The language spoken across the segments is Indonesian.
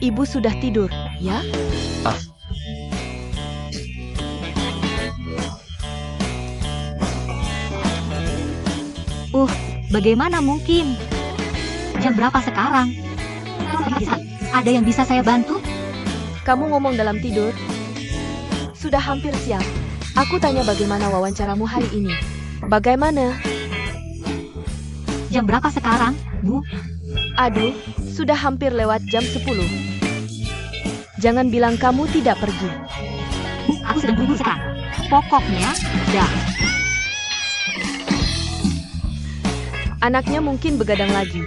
Ibu sudah tidur, ya? Ah, Bagaimana mungkin? Jam berapa sekarang? Ada yang bisa saya bantu? Kamu ngomong dalam tidur? Sudah hampir siap. Aku tanya bagaimana wawancaramu hari ini. Bagaimana? Jam berapa sekarang, Bu? Aduh, sudah hampir lewat jam 10. Jangan bilang kamu tidak pergi. Bu, aku sedang buru sekarang. Pokoknya, dah. Anaknya mungkin begadang lagi.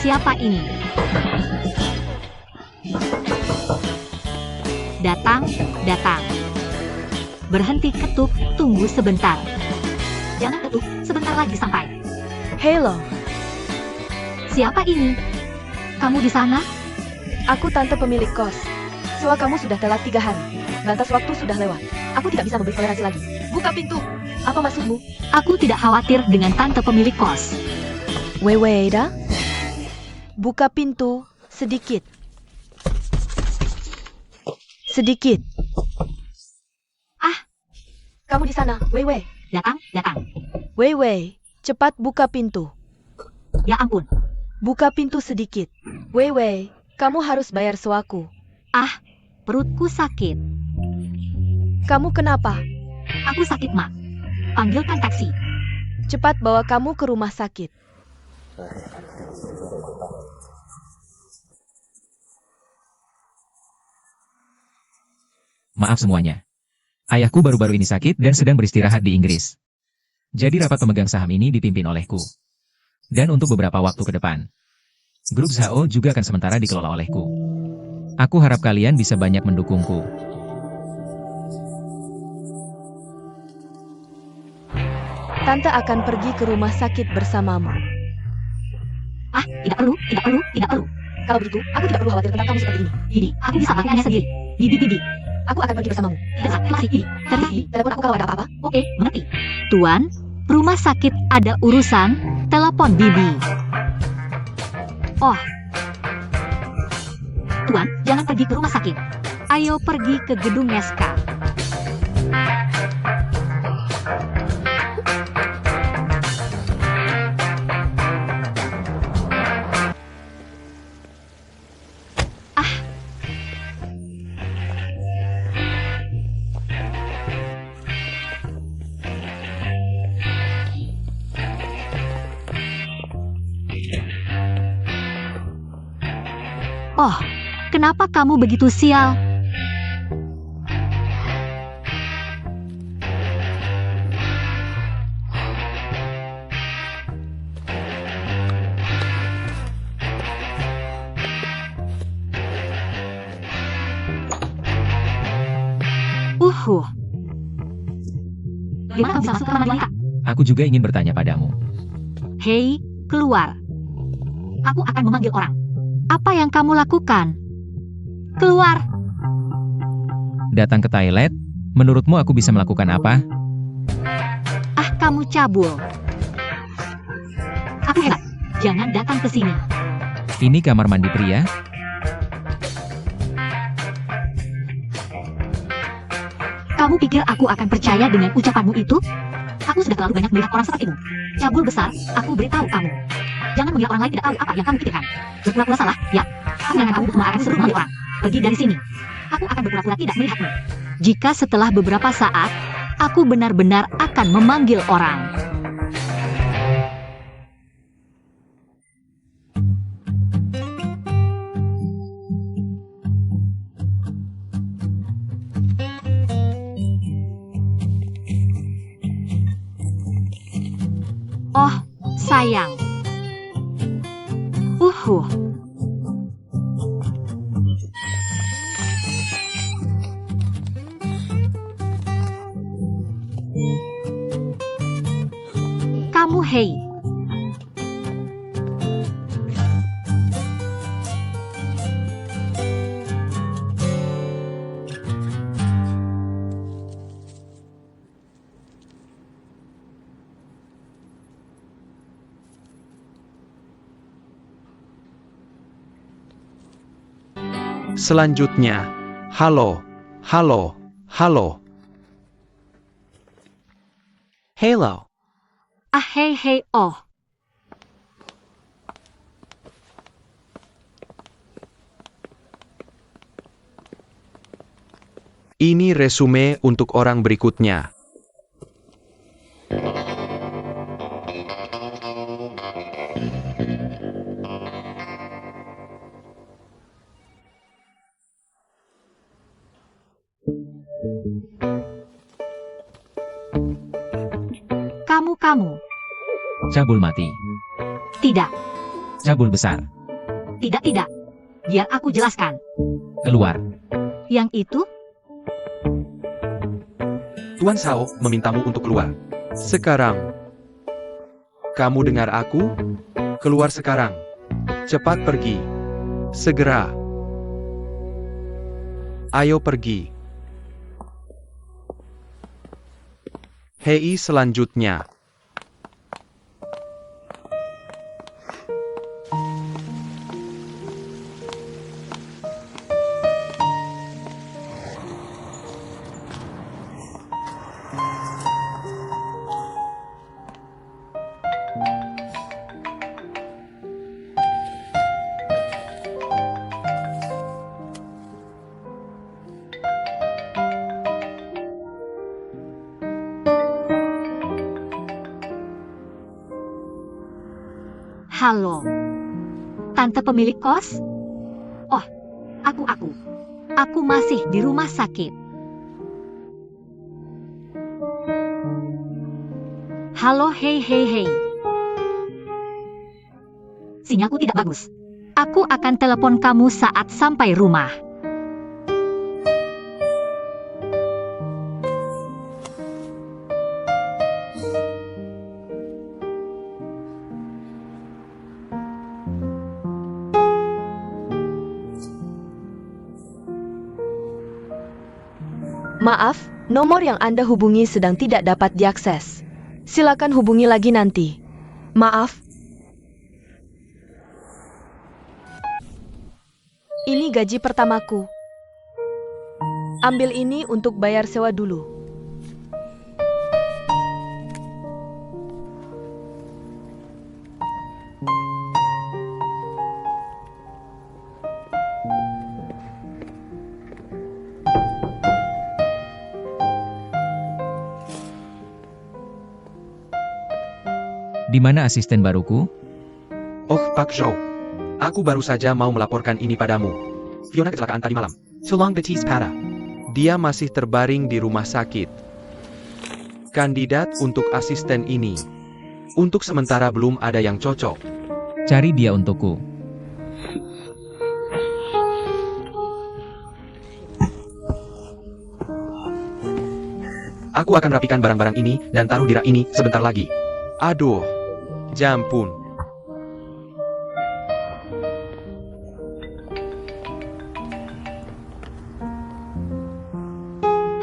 Siapa ini? Datang. Berhenti ketuk, tunggu sebentar. Jangan ketuk, sebentar lagi sampai. Halo, Siapa ini? Kamu di sana? aku tante pemilik kos. Sewa kamu sudah telat 3 hari. Batas waktu sudah lewat. Aku tidak bisa memberi toleransi lagi. Buka pintu. Apa maksudmu? Aku tidak khawatir dengan tante pemilik kos. Weda? Buka pintu sedikit. Sedikit. Kamu di sana, Wei. Datang. Wei, cepat buka pintu. Ya ampun. Buka pintu sedikit. Wei, kamu harus bayar sewaku. Perutku sakit. Kamu kenapa? Aku sakit, Mak. Panggilkan taksi. Cepat bawa kamu ke rumah sakit. maaf semuanya. Ayahku baru-baru ini sakit dan sedang beristirahat di Inggris. Jadi rapat pemegang saham ini dipimpin olehku. Dan untuk beberapa waktu ke depan, grup ZHO juga akan sementara dikelola olehku. Aku harap kalian bisa banyak mendukungku. Tante akan pergi ke rumah sakit bersamamu. Tidak perlu. Kalau begitu, aku tidak perlu khawatir tentang kamu seperti ini. Didi, aku bisa melakukannya sendiri. Didi. Aku akan pergi bersamamu. Masih, Didi. Telepon aku kalau ada apa-apa. Oke, mengerti. Tuan, rumah sakit ada urusan. Telepon Bibi. Oh. Tuan, jangan pergi ke rumah sakit. Ayo pergi ke gedung Neska. Oh, kenapa kamu begitu sial? Gimana kamu bisa masuk ke kamar wanita? Aku juga ingin bertanya padamu. Hei, keluar. Aku akan memanggil orang. Apa yang kamu lakukan? Keluar. Datang ke toilet, menurutmu aku bisa melakukan apa? Kamu cabul. Aku hebat. Jangan datang ke sini. Ini kamar mandi pria? Kamu pikir aku akan percaya dengan ucapanmu itu? Aku sudah terlalu banyak melihat orang sepertimu. Cabul besar, aku beritahu kamu. Jangan mengira orang lain tidak tahu apa yang kamu pikirkan. Berpura-pura salah, ya. Aku mengingatkan kamu untuk mengarahkan seluruh orang. Pergi dari sini. Aku akan berpura-pura tidak melihatmu. Jika setelah beberapa saat, aku benar-benar akan memanggil orang. Oh, sayang. kamu hei. Selanjutnya, halo, halo, halo. Hello. Ah hei hei oh. Ini resume untuk orang berikutnya. Kamu. Cabul mati. Tidak, Cabul besar. tidak. Biar aku jelaskan. Keluar. Yang itu, Tuan Sao memintamu untuk keluar. Sekarang. Kamu dengar aku? Keluar sekarang. Cepat pergi. Segera. Ayo pergi. Hei, selanjutnya. halo. Tante pemilik kos? Oh, aku. Aku masih di rumah sakit. Halo hei. Sinyalku tidak bagus. Aku akan telepon kamu saat sampai rumah. Maaf, nomor yang Anda hubungi sedang tidak dapat diakses. Silakan hubungi lagi nanti. Maaf. Ini gaji pertamaku. Ambil ini untuk bayar sewa dulu. Di mana asisten baruku? Oh, Pak Zhou. Aku baru saja mau melaporkan ini padamu. Fiona kecelakaan tadi malam. Sulong betis parah. Dia masih terbaring di rumah sakit. Kandidat untuk asisten ini. Untuk sementara belum ada yang cocok. Cari dia untukku. Aku akan rapikan barang-barang ini dan taruh di rak ini sebentar lagi. Aduh, jampun.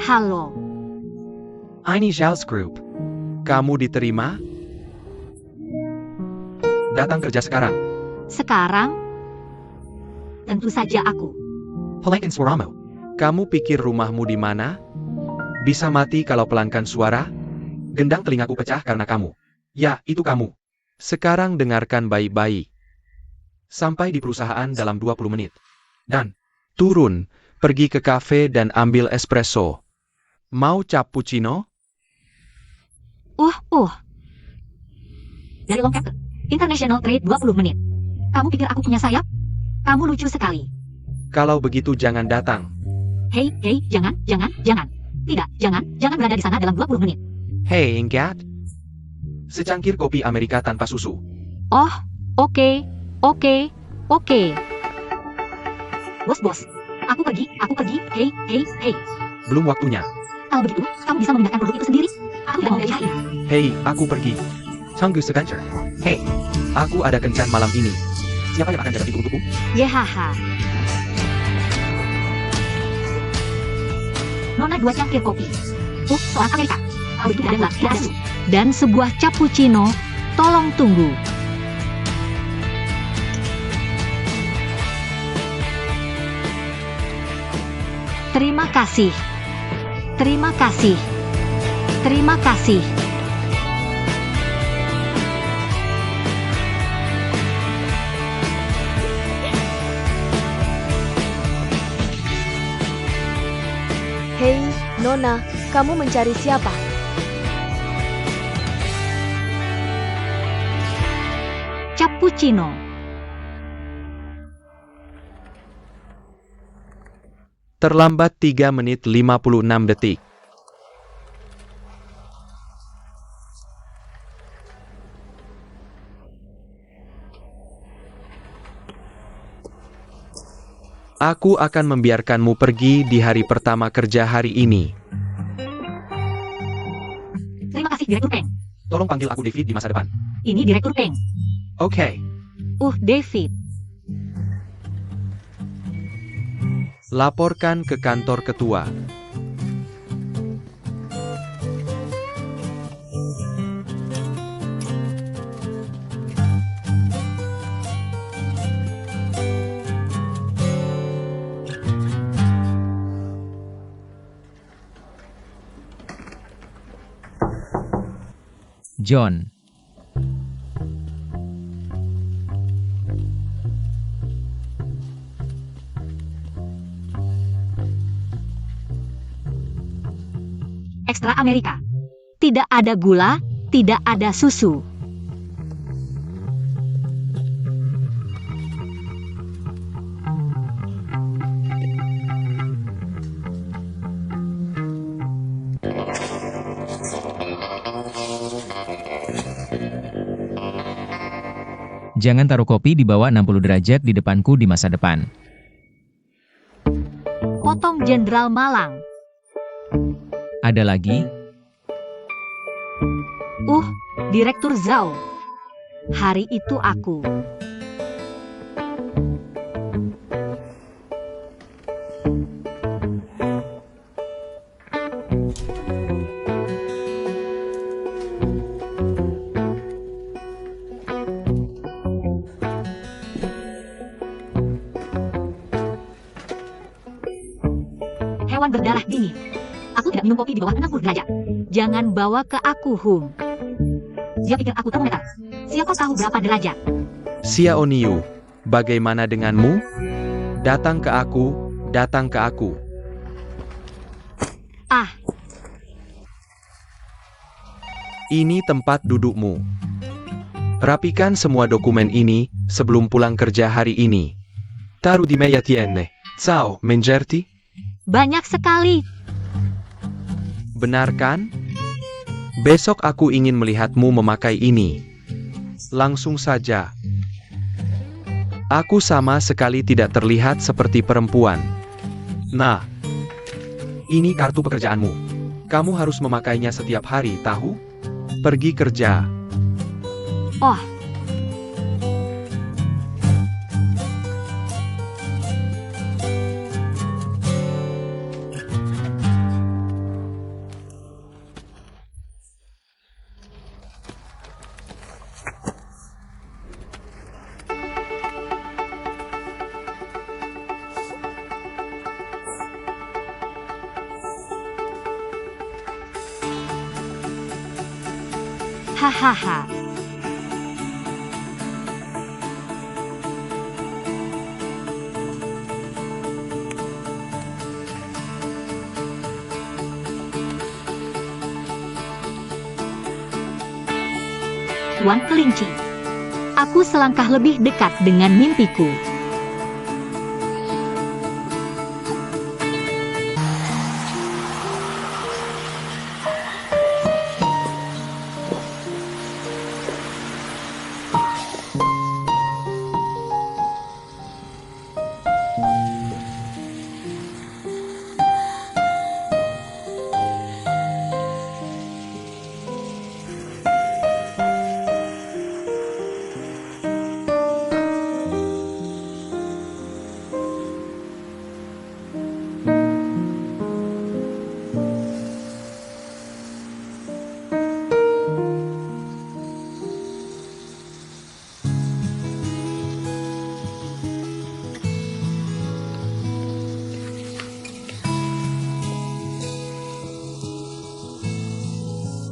Halo. Ini Zhao's Group. Kamu diterima? Datang kerja sekarang. Sekarang? Tentu saja aku. Pelanggan suaramu. Kamu pikir rumahmu di mana? Bisa mati kalau pelanggan suara? Gendang telingaku pecah karena kamu. Ya, itu kamu. Sekarang dengarkan baik-baik. Sampai di perusahaan dalam 20 menit. Dan, turun, pergi ke kafe dan ambil espresso. Mau cappuccino? Dari Long Captain. International Trade 20 menit. Kamu pikir aku punya sayap? Kamu lucu sekali. Kalau begitu jangan datang. Hei, jangan. Tidak, jangan berada di sana dalam 20 menit. Hei, Ingat. Secangkir kopi Amerika tanpa susu. Oh, oke. Bos. Aku pergi. Hei. Belum waktunya. Kalau begitu, kamu bisa memindahkan produk itu sendiri. Aku tidak mau gaji. Hei, aku pergi. Tunggu sebentar. Hei, aku ada kencan malam ini. Siapa yang akan jaga pintu untukku? Yehaha. Nona 2 cangkir kopi. Seorang Amerika. Kau itu tidak ada susu. Dan sebuah cappuccino. Tolong tunggu. Terima kasih. Terima kasih. Terima kasih. Hei, Nona, kamu mencari siapa? Cappuccino. Terlambat 3 menit 56 detik. Aku akan membiarkanmu pergi di hari pertama kerja hari ini. Terima kasih, Direktur Peng. Tolong panggil aku David di masa depan. Ini Direktur Peng. Oke. David. Laporkan ke kantor ketua. John. Ekstra Amerika. Tidak ada gula, tidak ada susu. Jangan taruh kopi di bawah 60 derajat di depanku di masa depan. Potong Jenderal Malang. Ada lagi? Direktur Zhao. Hari itu aku. Hewan berdarah dingin. Aku tidak minum kopi di bawah 60 derajat. Jangan bawa ke aku, Hum. Dia pikir aku termometer. Siapa tahu berapa derajat? Xiao Niu, bagaimana denganmu? Datang ke aku, datang ke aku. Ini tempat dudukmu. Rapikan semua dokumen ini sebelum pulang kerja hari ini. Taruh di meja tiene. Ciao, mengerti? Banyak sekali. Benar kan? Besok aku ingin melihatmu memakai ini. Langsung saja. Aku sama sekali tidak terlihat seperti perempuan. Nah, ini kartu pekerjaanmu. Kamu harus memakainya setiap hari, tahu? Pergi kerja. Hahaha. Tuan Kelinci. Aku selangkah lebih dekat dengan mimpiku.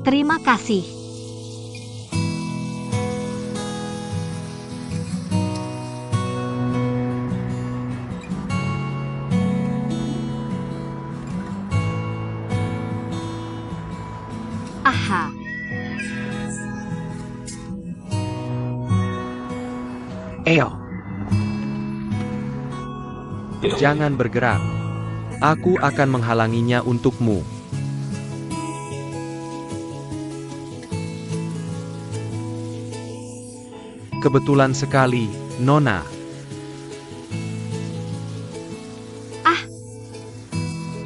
Terima kasih. Aha. Eo. Jangan bergerak. Aku akan menghalanginya untukmu. Kebetulan sekali, Nona.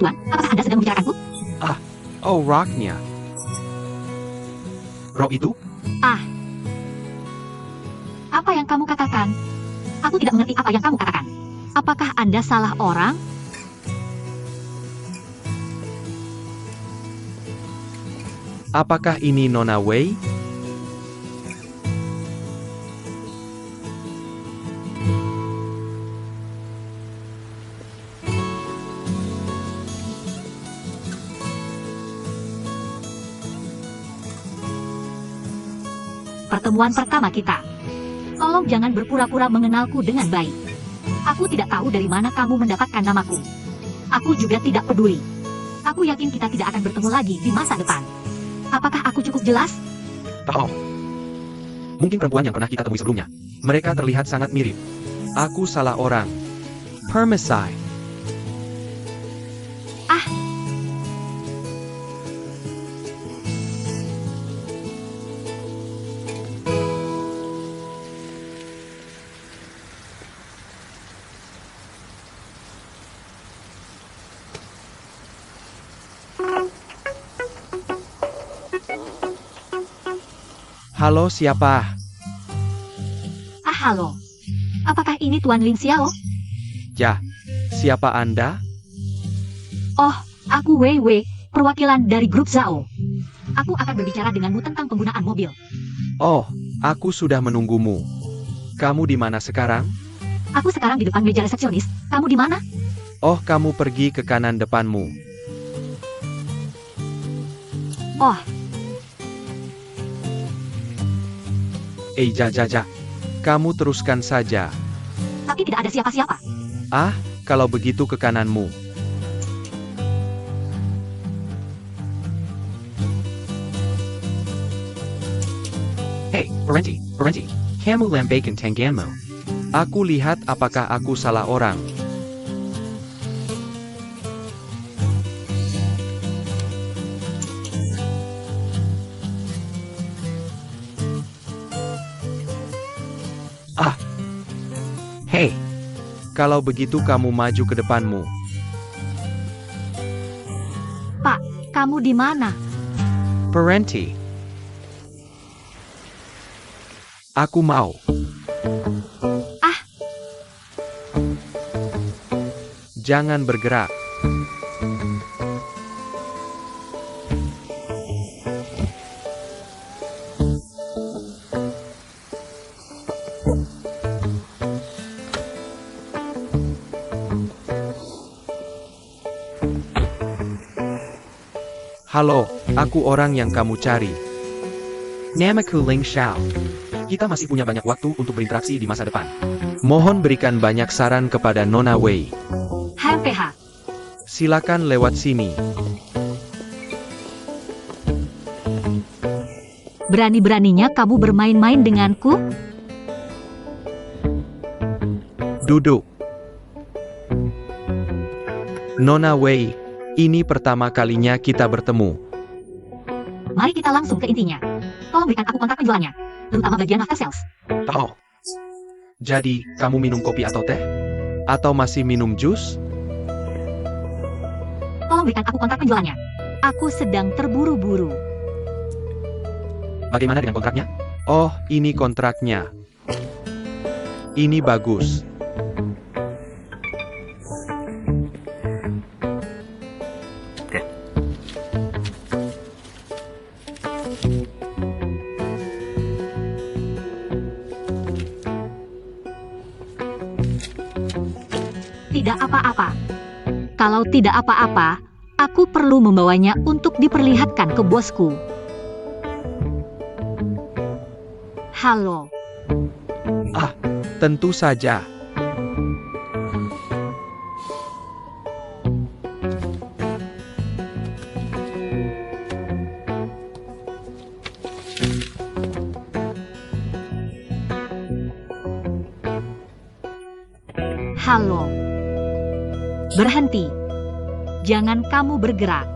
Tuan, apakah Anda sedang membicarakanku? Oh, rocknya. Rock itu? Apa yang kamu katakan? Aku tidak mengerti apa yang kamu katakan. Apakah Anda salah orang? Apakah ini Nona Wei? Pertemuan pertama kita. Tolong jangan berpura-pura mengenalku dengan baik. Aku tidak tahu dari mana kamu mendapatkan namaku. Aku juga tidak peduli. Aku yakin kita tidak akan bertemu lagi di masa depan. Apakah aku cukup jelas? Tahu. Mungkin perempuan yang pernah kita temui sebelumnya. Mereka terlihat sangat mirip. Aku salah orang. Permisi. Halo, siapa? Halo. Apakah ini Tuan Ling Xiao? Ya, siapa Anda? Oh, aku Wei Wei, perwakilan dari grup Zhao. Aku akan berbicara denganmu tentang penggunaan mobil. Oh, aku sudah menunggumu. Kamu di mana sekarang? Aku sekarang di depan meja resepsionis. Kamu di mana? Oh, kamu pergi ke kanan depanmu. Oh, Jaja. Kamu teruskan saja. tapi tidak ada siapa-siapa. Kalau begitu ke kananmu. Hey, Parenti. Kamu lambaikan tanganmu. Aku lihat apakah aku salah orang. Hei, kalau begitu kamu maju ke depanmu. Kamu di mana? Parenti. Aku mau. Jangan bergerak. Halo, aku orang yang kamu cari. Namaku Ling Xiao. Kita masih punya banyak waktu untuk berinteraksi di masa depan. Mohon berikan banyak saran kepada Nona Wei. HMPH. Silakan lewat sini. Berani-beraninya kamu bermain-main denganku? Duduk. Nona Wei, ini pertama kalinya kita bertemu. Mari kita langsung ke intinya. Tolong berikan aku kontak penjualnya, terutama bagian after sales. Tahu. Jadi, kamu minum kopi atau teh? Atau masih minum jus? Tolong berikan aku kontak penjualnya. Aku sedang terburu-buru. Bagaimana dengan kontraknya? Oh, ini kontraknya. Ini bagus. Tidak apa-apa. Kalau tidak apa-apa, aku perlu membawanya untuk diperlihatkan ke bosku. Halo. Tentu saja. Halo. Berhenti. Jangan kamu bergerak.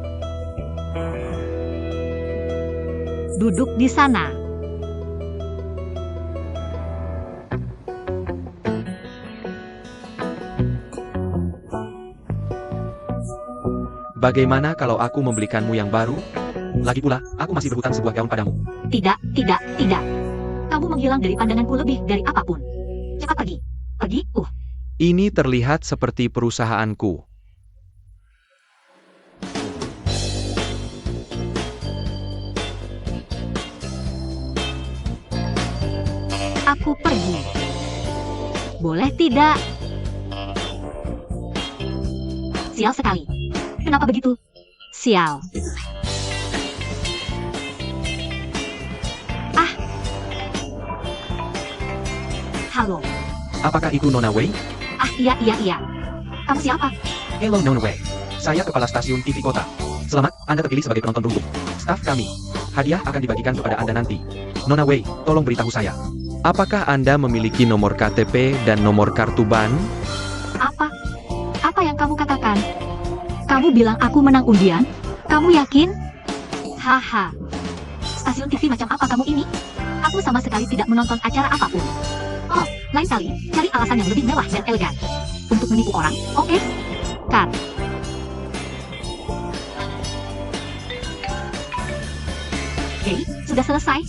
Duduk di sana. Bagaimana kalau aku membelikanmu yang baru? Lagi pula, aku masih berhutang sebuah gaun padamu. Tidak, tidak, tidak. Kamu menghilang dari pandanganku lebih dari apapun. Cepat pergi. Pergi, Ini terlihat seperti perusahaanku. Aku pergi. Boleh tidak? Sial sekali. Kenapa begitu? Sial. Halo. Apakah itu Nona Wei? Iya. Kamu siapa? Hello Nona Wei. Saya kepala stasiun TV kota. Selamat, Anda terpilih sebagai penonton runggu. Staf kami. Hadiah akan dibagikan kepada Anda nanti. Nona Wei, tolong beritahu saya. Apakah Anda memiliki nomor KTP dan nomor kartu ban? Apa? Apa yang kamu katakan? Kamu bilang aku menang undian? Kamu yakin? Haha. Stasiun TV macam apa kamu ini? Aku sama sekali tidak menonton acara apapun. Oh, lain kali, cari alasan yang lebih mewah dan elegan. Untuk menipu orang, oke? Cut. Hei, sudah selesai.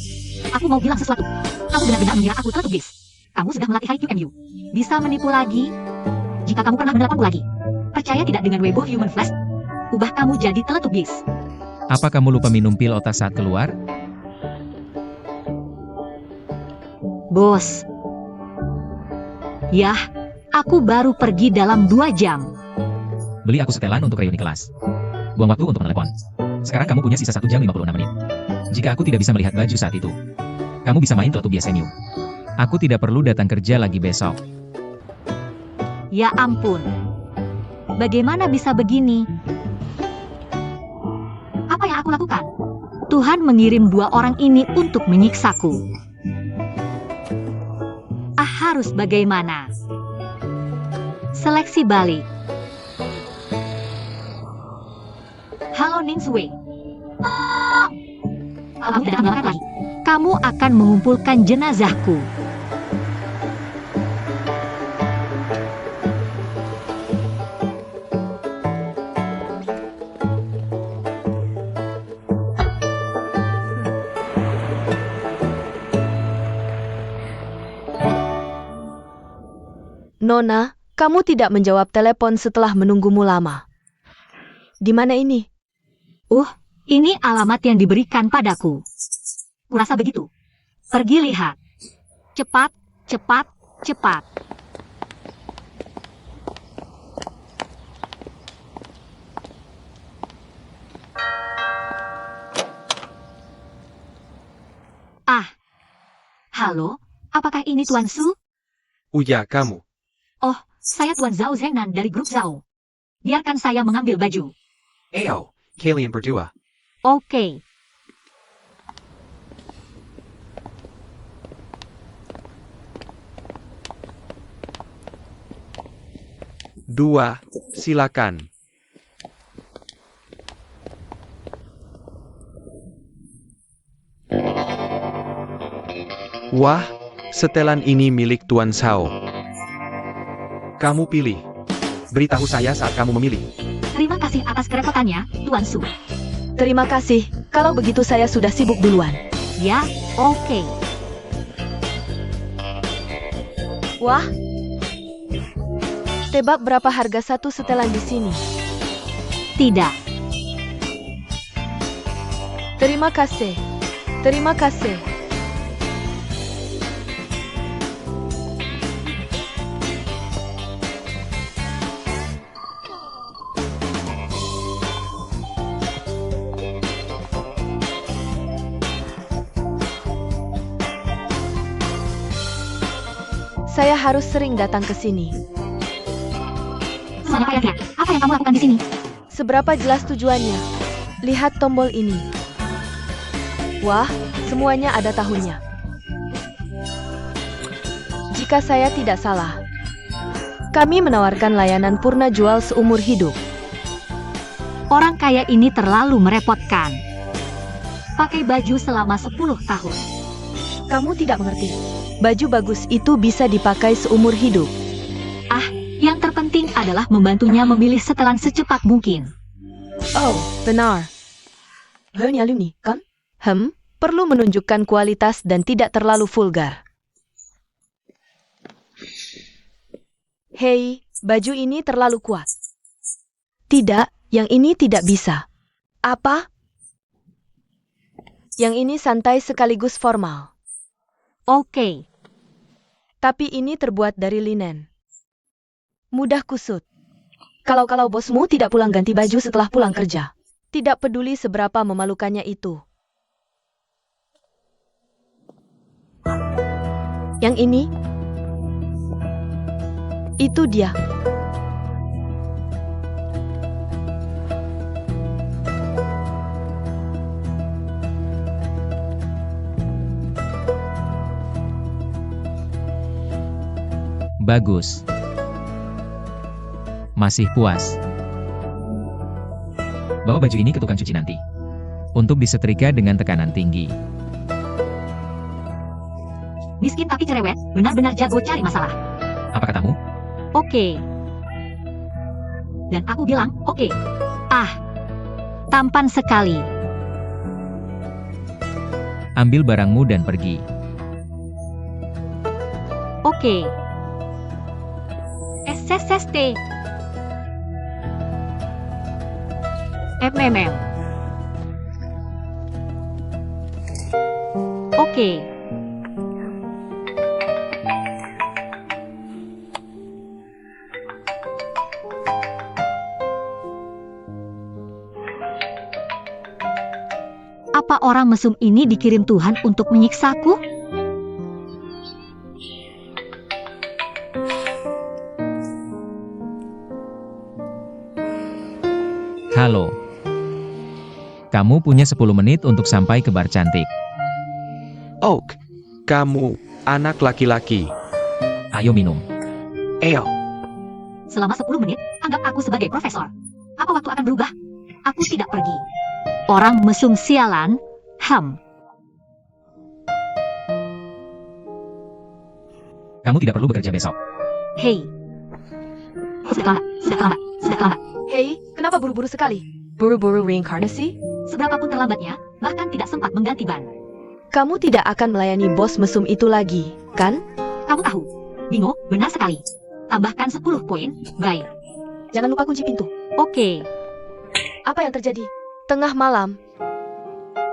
Aku mau bilang sesuatu. Kamu benar-benar mengira aku terlalu bis. Kamu sudah melatih IQMU. Bisa menipu lagi? Jika kamu pernah menelponku lagi. Percaya tidak dengan Weibo Human Flash? Ubah kamu jadi teletubbies. Apa kamu lupa minum pil otak saat keluar? Bos. Yah, aku baru pergi dalam 2 jam. Beli aku setelan untuk reuni kelas. Buang waktu untuk menelepon. Sekarang kamu punya sisa 1 jam 56 menit. Jika aku tidak bisa melihat baju saat itu, kamu bisa main Teletubbies SMU. Aku tidak perlu datang kerja lagi besok. Ya ampun. Bagaimana bisa begini? Apa yang aku lakukan? Tuhan mengirim 2 orang ini untuk menyiksaku. Harus bagaimana? Seleksi balik. Halo Ningswei. Kamu tidak melakukan lagi. Kamu akan mengumpulkan jenazahku. Nona, kamu tidak menjawab telepon setelah menunggumu lama. Di mana ini? Ini alamat yang diberikan padaku. Kurasa begitu. Pergi lihat. Cepat, cepat, cepat. Halo, apakah ini Tuan Su? Uya, kamu. Saya Tuan Zhao Zhengnan dari grup Zhao. Biarkan saya mengambil baju. Ayo, kalian berdua. Oke. Dua, silakan. Wah, setelan ini milik Tuan Zhao. Kamu pilih. Beritahu saya saat kamu memilih. Terima kasih atas kerepotannya, Tuan Su. Terima kasih, kalau begitu saya sudah sibuk duluan. Ya, oke. Wah. Tebak berapa harga satu setelan di sini? Tidak. Terima kasih. Terima kasih. Saya harus sering datang ke sini. Semuanya payah lihat. Apa yang kamu lakukan di sini? Seberapa jelas tujuannya? Lihat tombol ini. Wah, semuanya ada tahunnya. Jika saya tidak salah, kami menawarkan layanan purna jual seumur hidup. Orang kaya ini terlalu merepotkan. Pakai baju selama 10 tahun. Kamu tidak mengerti. Baju bagus itu bisa dipakai seumur hidup. Yang terpenting adalah membantunya memilih setelan secepat mungkin. Oh, benar. Hanya Luni, kan? Perlu menunjukkan kualitas dan tidak terlalu vulgar. Hei, baju ini terlalu kuat. Tidak, yang ini tidak bisa. Apa? Yang ini santai sekaligus formal. Oke. Tapi ini terbuat dari linen. Mudah kusut. Kalau bosmu tidak pulang ganti baju setelah pulang kerja. Tidak peduli seberapa memalukannya itu. Yang ini? Itu dia. Bagus. Masih puas. Bawa baju ini ke tukang cuci nanti. Untuk disetrika dengan tekanan tinggi. Miskin tapi cerewet, benar-benar jago cari masalah. Apa katamu? Oke. Dan aku bilang, oke. Tampan sekali. Ambil barangmu dan pergi. Oke. SSST. MMM. Oke. Apa orang mesum ini dikirim Tuhan untuk menyiksaku? Halo. Kamu punya 10 menit untuk sampai ke bar cantik. Oak, kamu, anak laki-laki. Ayo minum. Eyo, Selama 10 menit, anggap aku sebagai profesor. Apa waktu akan berubah? Aku tidak pergi. Orang mesum sialan, Kamu tidak perlu bekerja besok. Hei. Sudah terlambat. Hei, kenapa buru-buru sekali? Buru-buru reinkarnasi? Seberapapun terlambatnya, bahkan tidak sempat mengganti ban. Kamu tidak akan melayani bos mesum itu lagi, kan? Kamu tahu, bingo, benar sekali. Tambahkan 10 poin, baik. Jangan lupa kunci pintu. Oke. Apa yang terjadi? Tengah malam.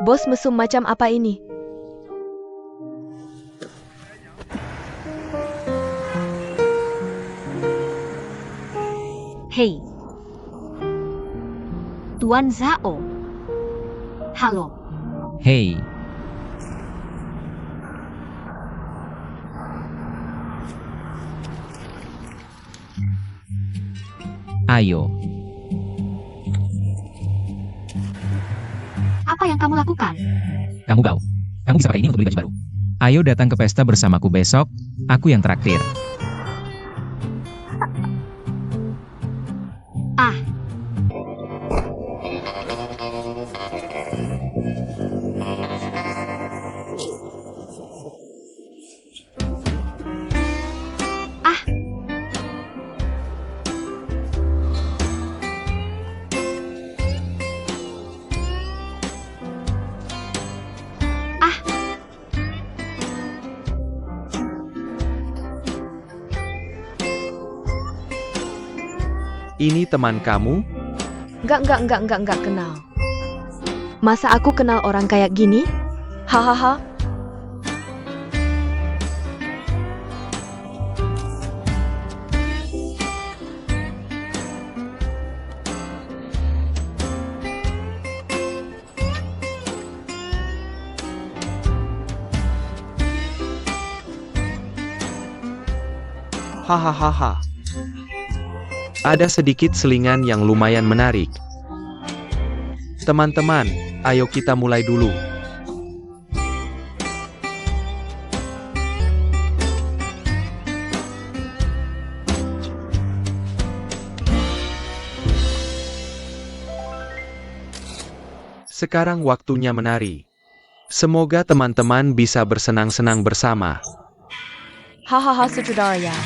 Bos mesum macam apa ini? Hei. Tuan Zhao. Halo. Hei. Ayo. Apa yang kamu lakukan? Kamu bau. Kamu bisa pakai ini untuk beli baju baru. Ayo datang ke pesta bersamaku besok. Aku yang traktir. ini teman kamu? Enggak kenal. Masa aku kenal orang kayak gini? Hahaha. Hahaha. Ada sedikit selingan yang lumayan menarik. Teman-teman, ayo kita mulai dulu. Sekarang waktunya menari. Semoga teman-teman bisa bersenang-senang bersama. Hahaha sutradara ya.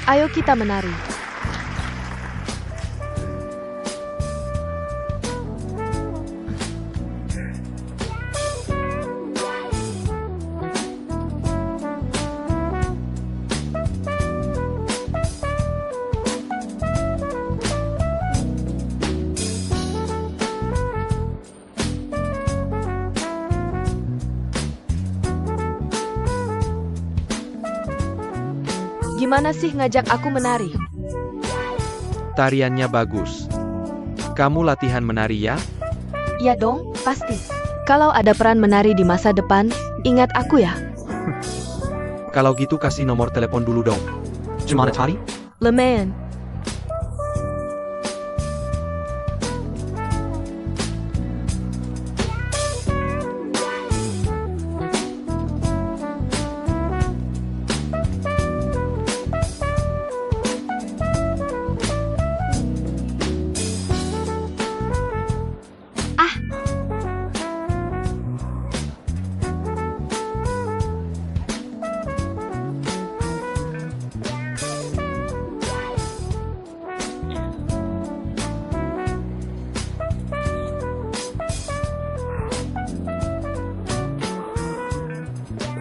Ayo kita menari. Gimana sih ngajak aku menari? Tariannya bagus. Kamu latihan menari ya? Ya dong, pasti. Kalau ada peran menari di masa depan, ingat aku ya. Kalau gitu kasih nomor telepon dulu dong. Gimana tari? Lumayan.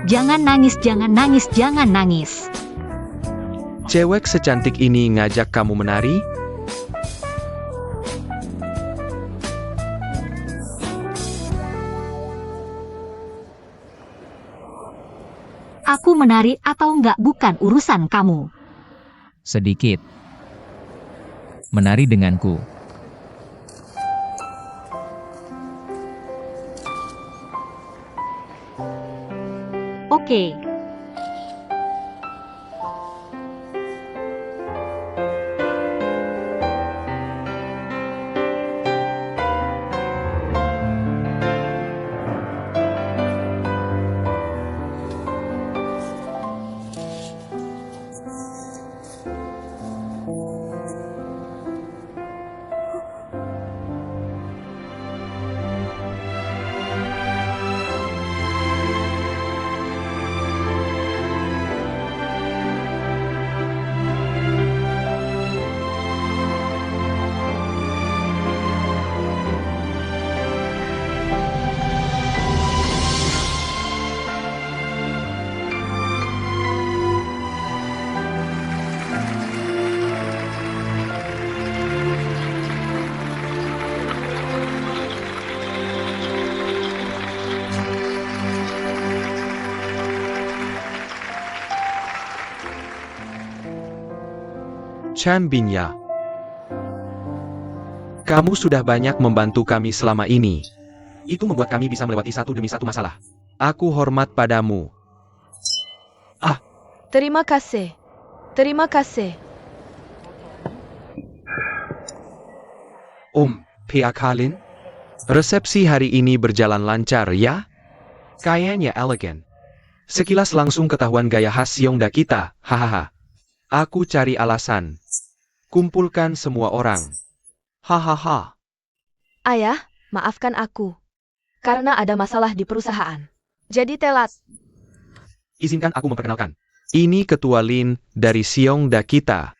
Jangan nangis, jangan nangis, jangan nangis. Cewek secantik ini ngajak kamu menari? Aku menari atau enggak bukan urusan kamu. Sedikit. Menari denganku. Oke. Chan Binya. Kamu sudah banyak membantu kami selama ini. Itu membuat kami bisa melewati satu demi satu masalah. Aku hormat padamu. Terima kasih. Terima kasih. Pia Kalin? Resepsi hari ini berjalan lancar ya? Kayaknya elegan. Sekilas langsung ketahuan gaya khas Yongda kita, hahaha. Aku cari alasan. Kumpulkan semua orang. Hahaha. Ayah, maafkan aku. Karena ada masalah di perusahaan. Jadi telat. Izinkan aku memperkenalkan. Ini Ketua Lin dari Yongda kita.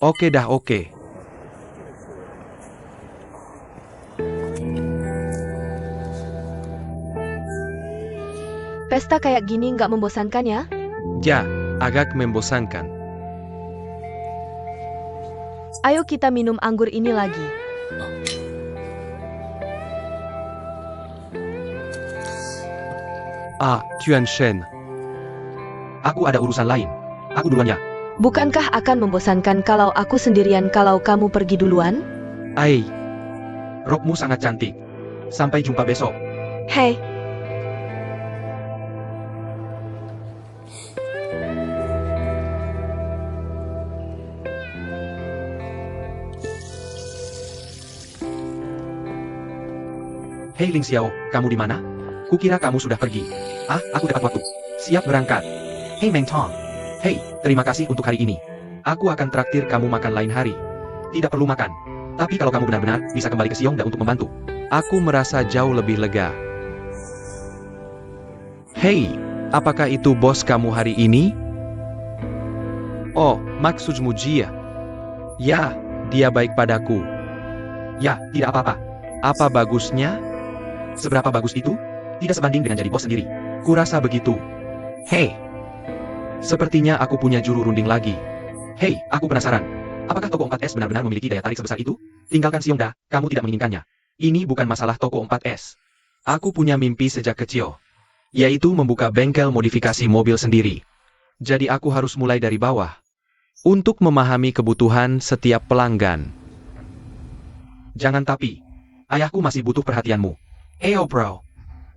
Oke dah, oke. Pesta kayak gini nggak membosankan ya? Ya, agak membosankan. Ayo kita minum anggur ini lagi. Tuan Shen. Aku ada urusan lain. Aku duluan ya. Bukankah akan membosankan kalau aku sendirian kalau kamu pergi duluan? Rokmu sangat cantik. Sampai jumpa besok. Hei, Hei Ling Xiao, kamu di mana? Kukira kamu sudah pergi. Aku dapat waktu. Siap berangkat. Hei Meng Tong. Hei, terima kasih untuk hari ini. Aku akan traktir kamu makan lain hari. Tidak perlu makan. Tapi kalau kamu benar-benar bisa kembali ke Xiongda untuk membantu. Aku merasa jauh lebih lega. Hei, apakah itu bos kamu hari ini? Oh, maksudmu Jia. Ya, dia baik padaku. Ya, tidak apa-apa. Apa bagusnya? Seberapa bagus itu? Tidak sebanding dengan jadi bos sendiri. Kurasa begitu. Hei, sepertinya aku punya juru runding lagi. Hei, aku penasaran. Apakah toko 4S benar-benar memiliki daya tarik sebesar itu? Tinggalkan Xiongda, kamu tidak menginginkannya. Ini bukan masalah toko 4S. Aku punya mimpi sejak kecil. Yaitu membuka bengkel modifikasi mobil sendiri. Jadi aku harus mulai dari bawah. Untuk memahami kebutuhan setiap pelanggan. Jangan tapi. Ayahku masih butuh perhatianmu. Eyo bro.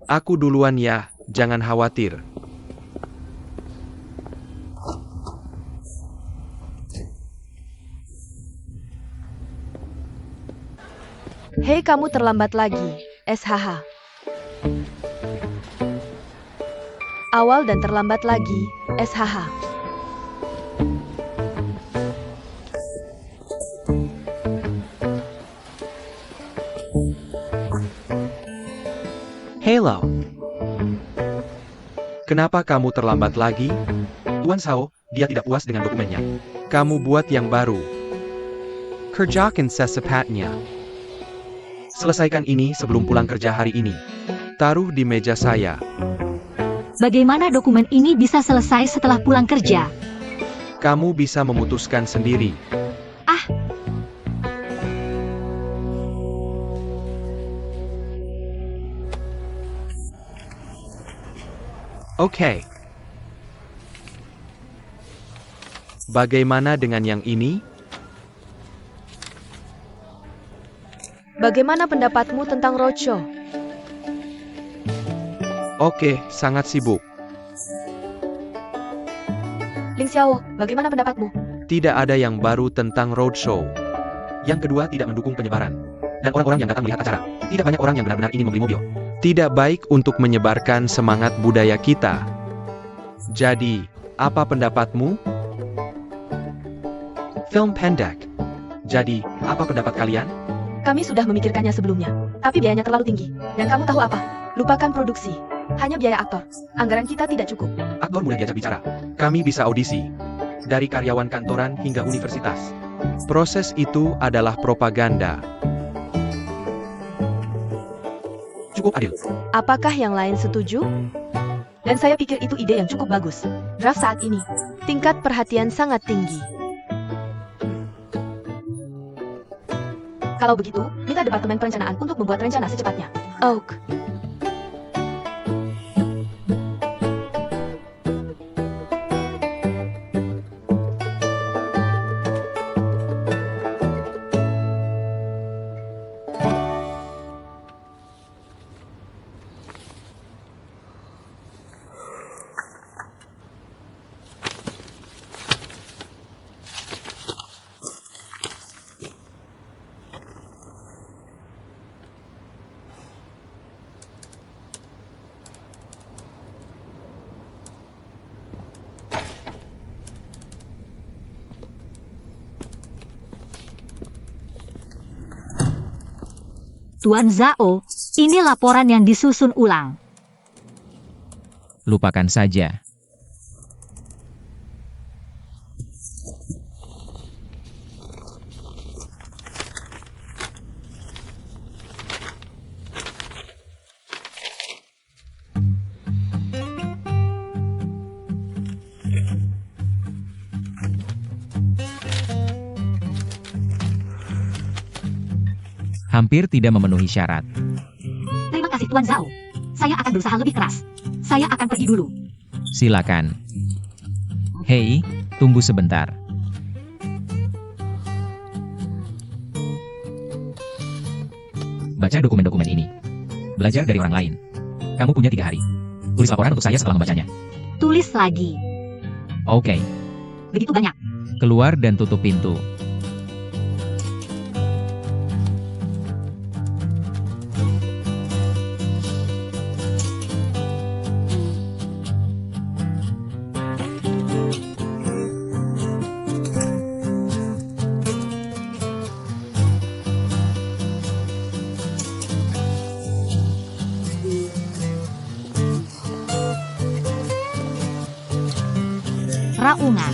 Aku duluan ya, jangan khawatir. hei kamu terlambat lagi, SHH. Awal dan terlambat lagi, SHH. Hello. Kenapa kamu terlambat lagi? Tuan Sao, dia tidak puas dengan dokumennya. Kamu buat yang baru. Kerjakan secepatnya. Selesaikan ini sebelum pulang kerja hari ini. Taruh di meja saya. Bagaimana dokumen ini bisa selesai setelah pulang kerja? Kamu bisa memutuskan sendiri. Oke. Bagaimana dengan yang ini? Bagaimana pendapatmu tentang roadshow? Oke, sangat sibuk. Ling Xiao, bagaimana pendapatmu? Tidak ada yang baru tentang roadshow. Yang kedua, tidak mendukung penyebaran. Dan orang-orang yang datang melihat acara. Tidak banyak orang yang benar-benar ingin membeli mobil. Tidak baik untuk menyebarkan semangat budaya kita. Jadi, apa pendapatmu? Film pendek. Jadi, apa pendapat kalian? Kami sudah memikirkannya sebelumnya, tapi biayanya terlalu tinggi. Dan kamu tahu apa? Lupakan produksi. Hanya biaya aktor. Anggaran kita tidak cukup. Aktor mulai diajak bicara. Kami bisa audisi. Dari karyawan kantoran hingga universitas. Proses itu adalah propaganda. Cukup adil. Apakah yang lain setuju? Dan saya pikir itu ide yang cukup bagus. Draft saat ini, tingkat perhatian sangat tinggi. Kalau begitu, minta Departemen Perencanaan untuk membuat rencana secepatnya. Oak. Tuan Zhao, ini laporan yang disusun ulang. Lupakan saja. Hampir tidak memenuhi syarat. Terima kasih Tuan Zhao. Saya akan berusaha lebih keras. Saya akan pergi dulu. Silakan. Hei, tunggu sebentar. Baca dokumen-dokumen ini. Belajar dari orang lain. Kamu punya 3 hari. Tulis laporan untuk saya setelah membacanya. Tulis lagi. Oke. Begitu banyak. Keluar dan tutup pintu. Raungan.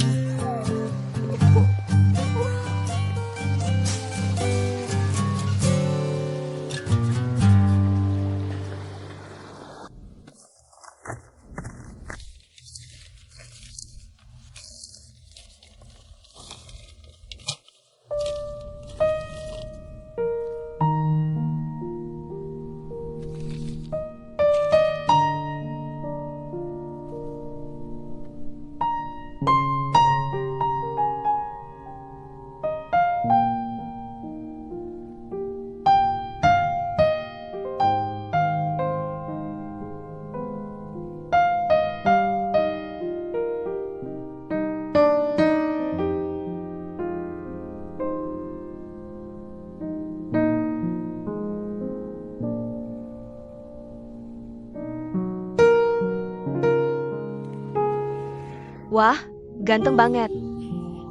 Wah, ganteng banget.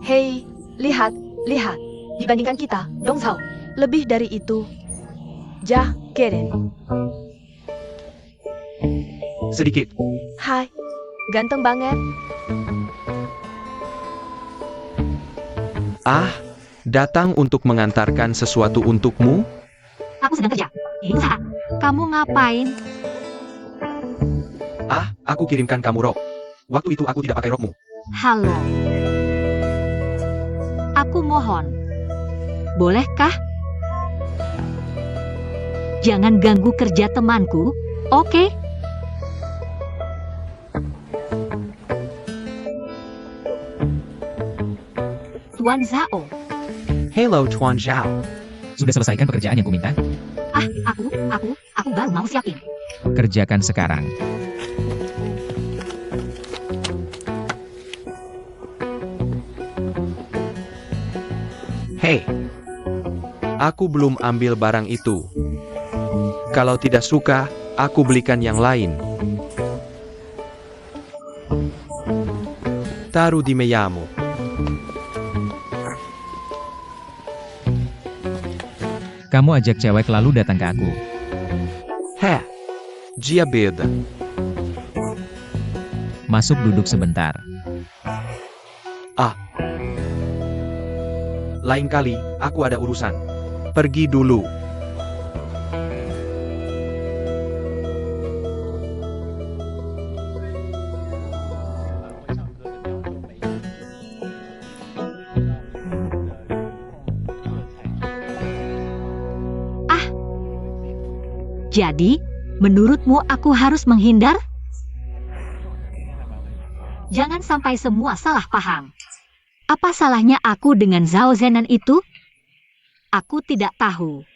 Hei, lihat, lihat. Dibandingkan kita, Dong Zhao. Lebih dari itu. Jah, Keren. Sedikit. Hai, ganteng banget. Ah, datang untuk mengantarkan sesuatu untukmu? Aku sedang kerja. Usaha. Kamu ngapain? Ah, aku kirimkan kamu rok. Waktu itu aku tidak pakai rokmu. Halo. Aku mohon. Bolehkah? Jangan ganggu kerja temanku, oke? Tuan Zhao. Hello Tuan Zhao. Sudah selesaikan pekerjaan yang kuminta? Ah, aku baru mau siapin. Kerjakan sekarang. Hei, aku belum ambil barang itu. Kalau tidak suka, aku belikan yang lain. Taruh di mejamu. Kamu ajak cewek lalu datang ke aku. Heh, dia beda. Masuk duduk sebentar. Lain kali, aku ada urusan. Pergi dulu. Jadi, menurutmu aku harus menghindar? Jangan sampai semua salah paham. Apa salahnya aku dengan Zhao Zenan itu? Aku tidak tahu.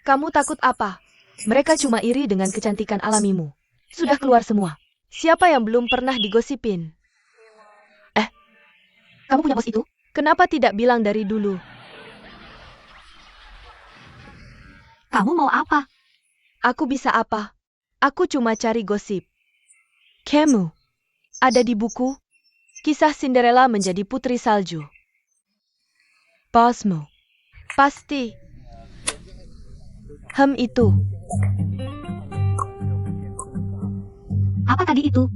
Kamu takut apa? Mereka cuma iri dengan kecantikan alamimu. Sudah keluar semua. Siapa yang belum pernah digosipin? Kamu punya bos itu? Kenapa tidak bilang dari dulu? Kamu mau apa? Aku bisa apa? Aku cuma cari gosip. Kamu ada di buku Kisah Cinderella menjadi Putri Salju. Bosmu pasti. Itu. Apa tadi itu?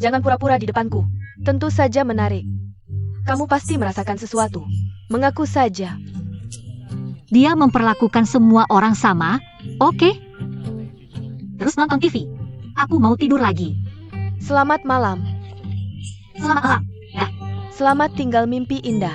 Jangan pura-pura di depanku. Tentu saja menarik. Kamu pasti merasakan sesuatu. Mengaku saja. Dia memperlakukan semua orang sama, oke? Terus nonton TV. Aku mau tidur lagi. Selamat malam. Selamat malam. Selamat tinggal mimpi indah.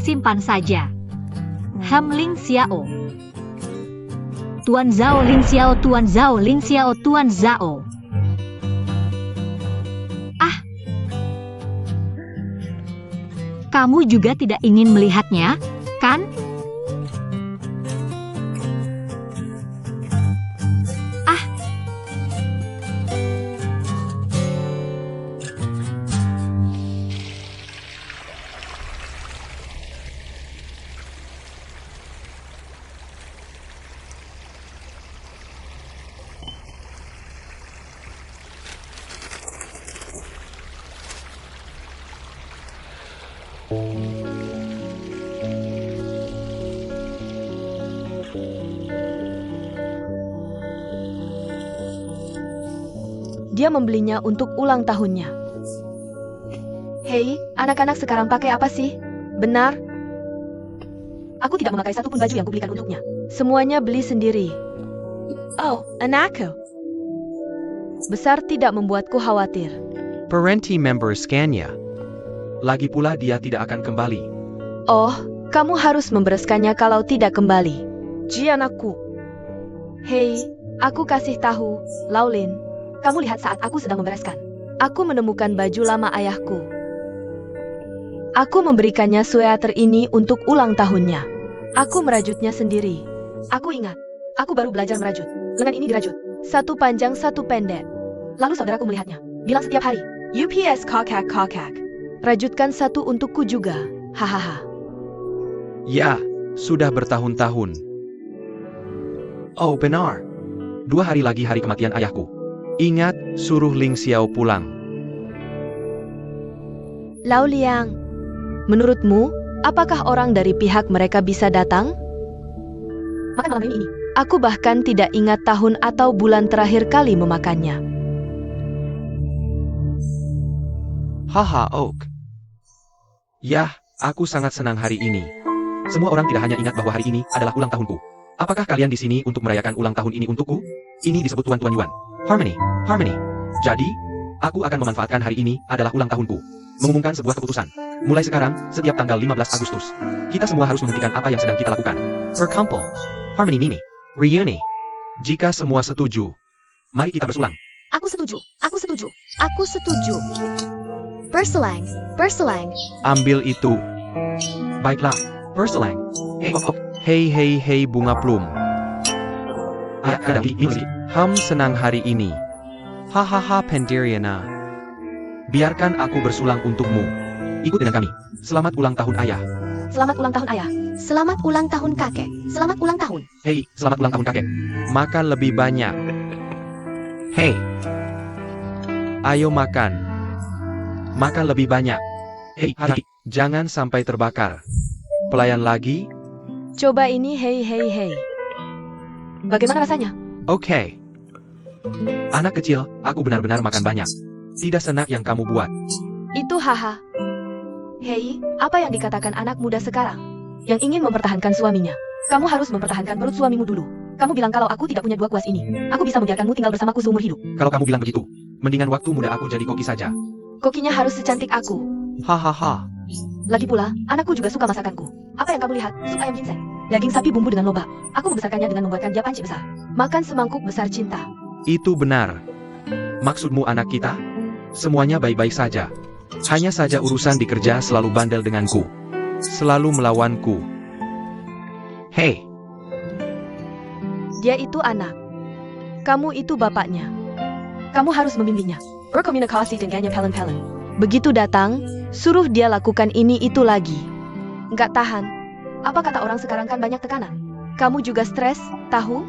simpan saja. Ling Xiao. Tuan Zhao Ling Xiao, Tuan Zhao Ling Xiao, Tuan Zhao. Ah. Kamu juga tidak ingin melihatnya, kan? Ah. Dia membelinya untuk ulang tahunnya. Hei, anak-anak sekarang pakai apa sih? Benar? Aku tidak memakai satupun baju yang kubelikan untuknya. Semuanya beli sendiri. Oh, anakku. Besar tidak membuatku khawatir. Parenti member scan-nya. Lagi pula dia tidak akan kembali. Oh, kamu harus membereskannya kalau tidak kembali. Ji anakku. Hei, aku kasih tahu, Laulin. Kamu lihat saat aku sedang membereskan. Aku menemukan baju lama ayahku. Aku memberikannya sweater ini untuk ulang tahunnya. Aku merajutnya sendiri. Aku ingat, aku baru belajar merajut. Lengan ini dirajut. Satu panjang, satu pendek. Lalu saudaraku melihatnya. Bilang setiap hari, UPS kokak kokak. Rajutkan satu untukku juga. Hahaha. Ya, sudah bertahun-tahun. Oh benar. 2 hari lagi hari kematian ayahku. Ingat, suruh Ling Xiao pulang. Lau Liang, menurutmu, apakah orang dari pihak mereka bisa datang? Makan malam ini. Aku bahkan tidak ingat tahun atau bulan terakhir kali memakannya. Haha, Oak. Yah, aku sangat senang hari ini. Semua orang tidak hanya ingat bahwa hari ini adalah ulang tahunku. Apakah kalian di sini untuk merayakan ulang tahun ini untukku? Ini disebut Tuan-Tuan Yuan. Harmony, Harmony. Jadi, aku akan memanfaatkan hari ini adalah ulang tahunku. Mengumumkan sebuah keputusan. Mulai sekarang, setiap tanggal 15 Agustus, kita semua harus menghentikan apa yang sedang kita lakukan. Berkumpul. Harmony Mini. Reuni. Jika semua setuju, mari kita bersulang. Aku setuju. Aku setuju. Aku setuju. Berselang. Berselang. Ambil itu. Baiklah, berselang. Hei, hop, hop. Hei, hei, hei, bunga plum. Ada ini. Senang hari ini. Hahaha, Pendiriana. Biarkan aku bersulang untukmu. Ikut dengan kami. Selamat ulang tahun ayah. Selamat ulang tahun ayah. Selamat ulang tahun kakek. Selamat ulang tahun. Hei, selamat ulang tahun kakek. Makan lebih banyak. Hei. Ayo makan. Makan lebih banyak. Hei, hati. Jangan sampai terbakar. Pelayan lagi? Coba ini, hei, hei, hei. Bagaimana rasanya? Oke. Anak kecil, aku benar-benar makan banyak. Tidak senak yang kamu buat. Itu haha. Hei, apa yang dikatakan anak muda sekarang? Yang ingin mempertahankan suaminya. Kamu harus mempertahankan perut suamimu dulu. Kamu bilang kalau aku tidak punya 2 kuas ini, aku bisa membiarkanmu tinggal bersamaku seumur hidup. Kalau kamu bilang begitu, mendingan waktu muda aku jadi koki saja. Kokinya harus secantik aku. Hahaha. Lagi pula, anakku juga suka masakanku. Apa yang kamu lihat? Sup ayam ginseng. Daging sapi bumbu dengan lobak. Aku membesarkannya dengan membuatkan dia panci besar. Makan semangkuk besar cinta. Itu benar. Maksudmu anak kita? Semuanya baik-baik saja. Hanya saja urusan di kerja selalu bandel denganku. Selalu melawanku. Hei, Dia itu anak. Kamu itu bapaknya. Kamu harus membimbingnya. Berkomunikasi dengannya pelan-pelan. Begitu datang, suruh dia lakukan ini itu lagi. Nggak tahan. Apa kata orang sekarang kan banyak tekanan. Kamu juga stres, tahu?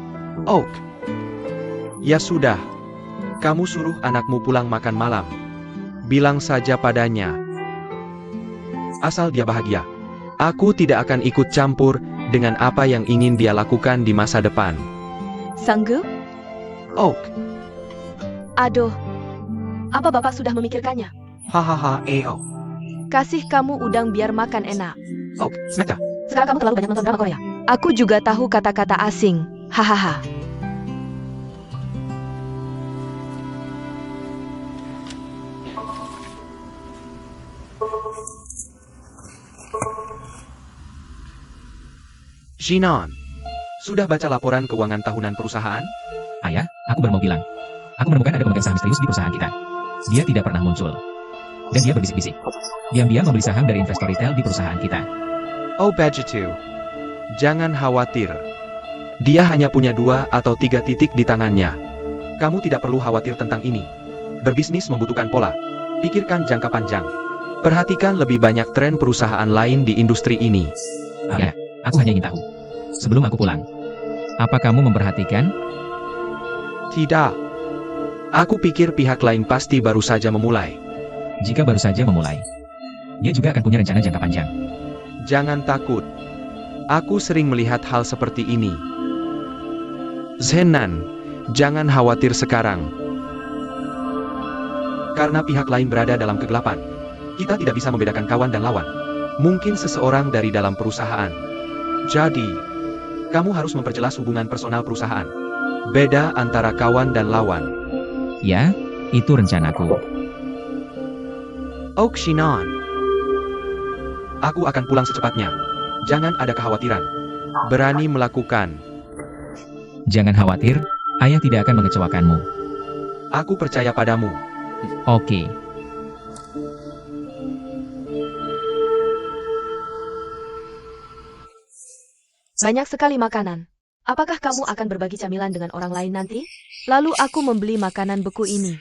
Oak. Ya sudah. Kamu suruh anakmu pulang makan malam. Bilang saja padanya. Asal dia bahagia. Aku tidak akan ikut campur dengan apa yang ingin dia lakukan di masa depan. Sanggup? Oak. Aduh. Apa bapak sudah memikirkannya? Hahaha, Kasih kamu udang biar makan enak. Oak, snack. Sekarang kamu terlalu banyak nonton drama Korea. Aku juga tahu kata-kata asing. Hahaha. Shinon, sudah baca laporan keuangan tahunan perusahaan? Ayah, aku baru mau bilang. Aku menemukan ada pemegang saham misterius di perusahaan kita. Dia tidak pernah muncul. Dan dia berbisik-bisik. Diam-diam membeli saham dari investor retail di perusahaan kita. Oh Bajitu, jangan khawatir. Dia hanya punya 2 atau 3 titik di tangannya. Kamu tidak perlu khawatir tentang ini. Berbisnis membutuhkan pola. Pikirkan jangka panjang. Perhatikan lebih banyak tren perusahaan lain di industri ini. Ayah, aku hanya ingin tahu. Sebelum aku pulang. Apa kamu memperhatikan? Tidak. Aku pikir pihak lain pasti baru saja memulai. Jika baru saja memulai. Dia juga akan punya rencana jangka panjang. Jangan takut. Aku sering melihat hal seperti ini. Zenan, jangan khawatir sekarang. Karena pihak lain berada dalam kegelapan. Kita tidak bisa membedakan kawan dan lawan. Mungkin seseorang dari dalam perusahaan. Jadi, kamu harus memperjelas hubungan personal perusahaan. Beda antara kawan dan lawan. Ya, itu rencanaku. Oh Shinon. Aku akan pulang secepatnya. Jangan ada kekhawatiran. Berani melakukan. Jangan khawatir, ayah tidak akan mengecewakanmu. Aku percaya padamu. Oke. Banyak sekali makanan. Apakah kamu akan berbagi camilan dengan orang lain nanti? Lalu aku membeli makanan beku ini.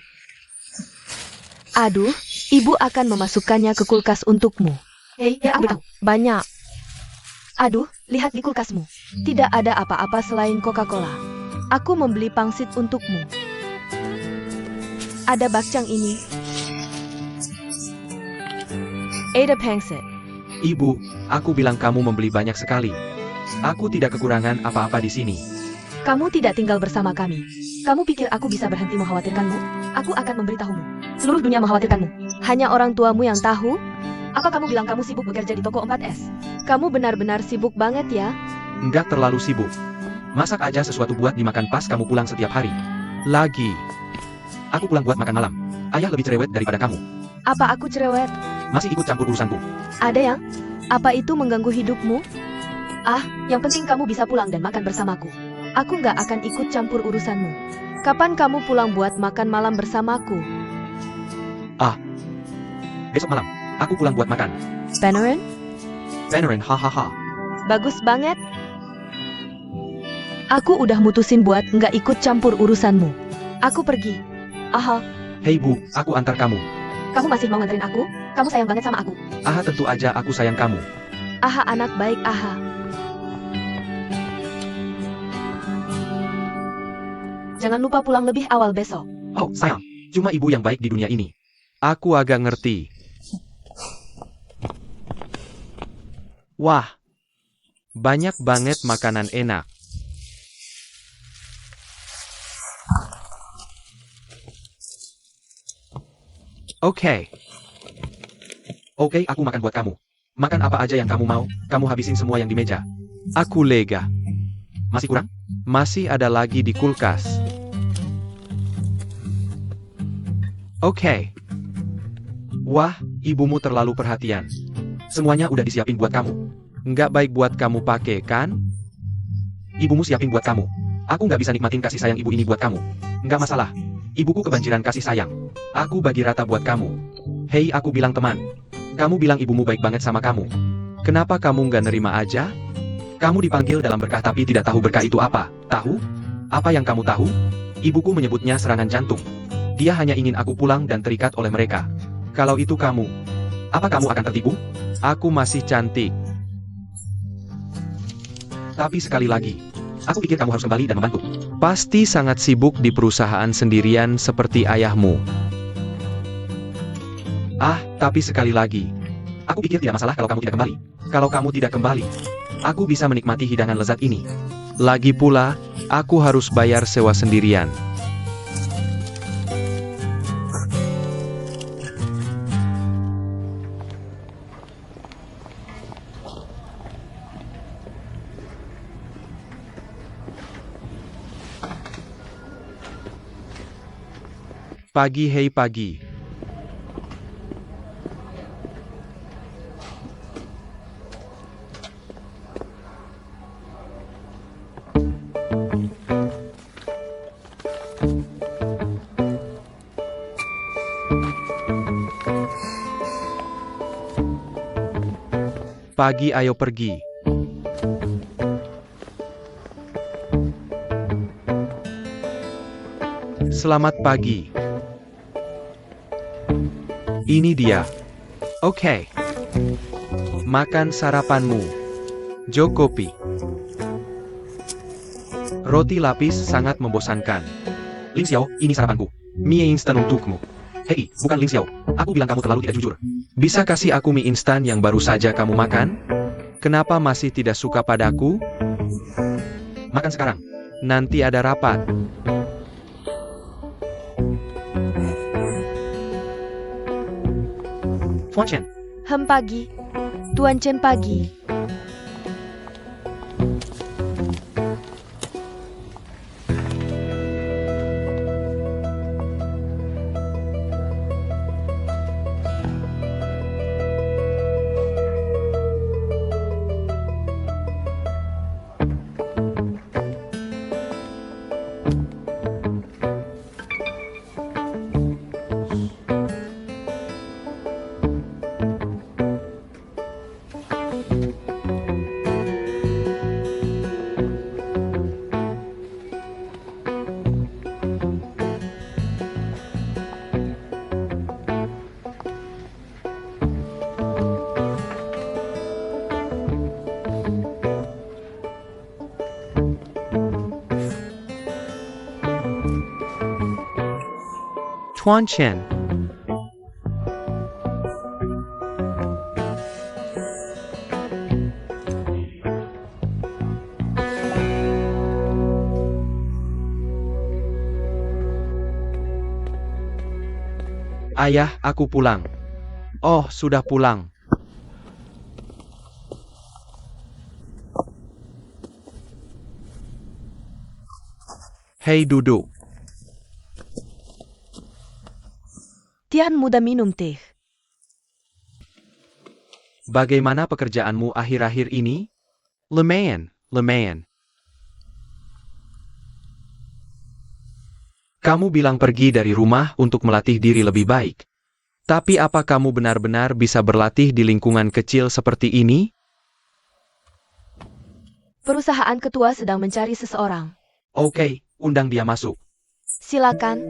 Aduh, ibu akan memasukkannya ke kulkas untukmu. Hei, ya aku tahu. Banyak. Aduh, lihat di kulkasmu. Tidak ada apa-apa selain Coca-Cola. Aku membeli pangsit untukmu. Ada bakcang ini. Ada pangsit. Ibu, aku bilang kamu membeli banyak sekali. Aku tidak kekurangan apa-apa di sini. Kamu tidak tinggal bersama kami. Kamu pikir aku bisa berhenti mengkhawatirkanmu? Aku akan memberitahumu. Seluruh dunia mengkhawatirkanmu. Hanya orang tuamu yang tahu? Apa kamu bilang kamu sibuk bekerja di toko 4S? Kamu benar-benar sibuk banget ya? Enggak terlalu sibuk. Masak aja sesuatu buat dimakan pas kamu pulang setiap hari. Lagi. Aku pulang buat makan malam. Ayah lebih cerewet daripada kamu. Apa aku cerewet? Masih ikut campur urusanku. Ada yang? Apa itu mengganggu hidupmu? Ah, yang penting kamu bisa pulang dan makan bersamaku. Aku nggak akan ikut campur urusanmu. Kapan kamu pulang buat makan malam bersamaku? Besok malam, aku pulang buat makan. Beneran? Beneran, hahaha. Bagus banget. Aku udah mutusin buat nggak ikut campur urusanmu. Aku pergi. Aha, Hei bu, aku antar kamu. kamu masih mau nganterin aku? Kamu sayang banget sama aku. Aha, tentu aja aku sayang kamu. Aha, anak baik, aha. Jangan lupa pulang lebih awal besok. Oh, sayang. Cuma ibu yang baik di dunia ini. Aku agak ngerti. Wah. Banyak banget makanan enak. Oke. Oke, aku makan buat kamu. Makan apa aja yang kamu mau, kamu habisin semua yang di meja. Aku lega. Masih kurang? Masih ada lagi di kulkas. Oke. Wah, ibumu terlalu perhatian. Semuanya udah disiapin buat kamu. Nggak baik buat kamu pakai, kan? Ibumu siapin buat kamu. Aku nggak bisa nikmatin kasih sayang ibu ini buat kamu. Nggak masalah. Ibuku kebanjiran kasih sayang. Aku bagi rata buat kamu. Hei, aku bilang teman. Kamu bilang ibumu baik banget sama kamu. Kenapa kamu nggak nerima aja? Kamu dipanggil dalam berkah tapi tidak tahu berkah itu apa. Tahu? Apa yang kamu tahu? Ibuku menyebutnya serangan jantung. Dia hanya ingin aku pulang dan terikat oleh mereka. Kalau itu kamu, apa kamu akan tertipu? Aku masih cantik. Tapi sekali lagi, aku pikir kamu harus kembali dan membantu. Pasti sangat sibuk di perusahaan sendirian seperti ayahmu. Ah, tapi sekali lagi, aku pikir tidak masalah kalau kamu tidak kembali. Kalau kamu tidak kembali, aku bisa menikmati hidangan lezat ini. Lagi pula, aku harus bayar sewa sendirian. Pagi, hei pagi. Pagi, ayo pergi. Selamat pagi. Ini dia. Oke. Makan sarapanmu. Jo kopi. Roti lapis sangat membosankan. Ling Xiao, ini sarapanku. Mie instan untukmu. Hei, bukan Ling Xiao. Aku bilang kamu terlalu tidak jujur. Bisa kasih aku mie instan yang baru saja kamu makan? Kenapa masih tidak suka padaku? Makan sekarang. Nanti ada rapat. Tuan Chen. Pagi. Tuan Chen pagi. Tuan Chen. Ayah, aku pulang. Oh, sudah pulang. Hei, duduk. Tian muda minum teh. Bagaimana pekerjaanmu akhir-akhir ini? Lumayan. Kamu bilang pergi dari rumah untuk melatih diri lebih baik. Tapi apa kamu benar-benar bisa berlatih di lingkungan kecil seperti ini? Perusahaan ketua sedang mencari seseorang. Oke, undang dia masuk. Silakan.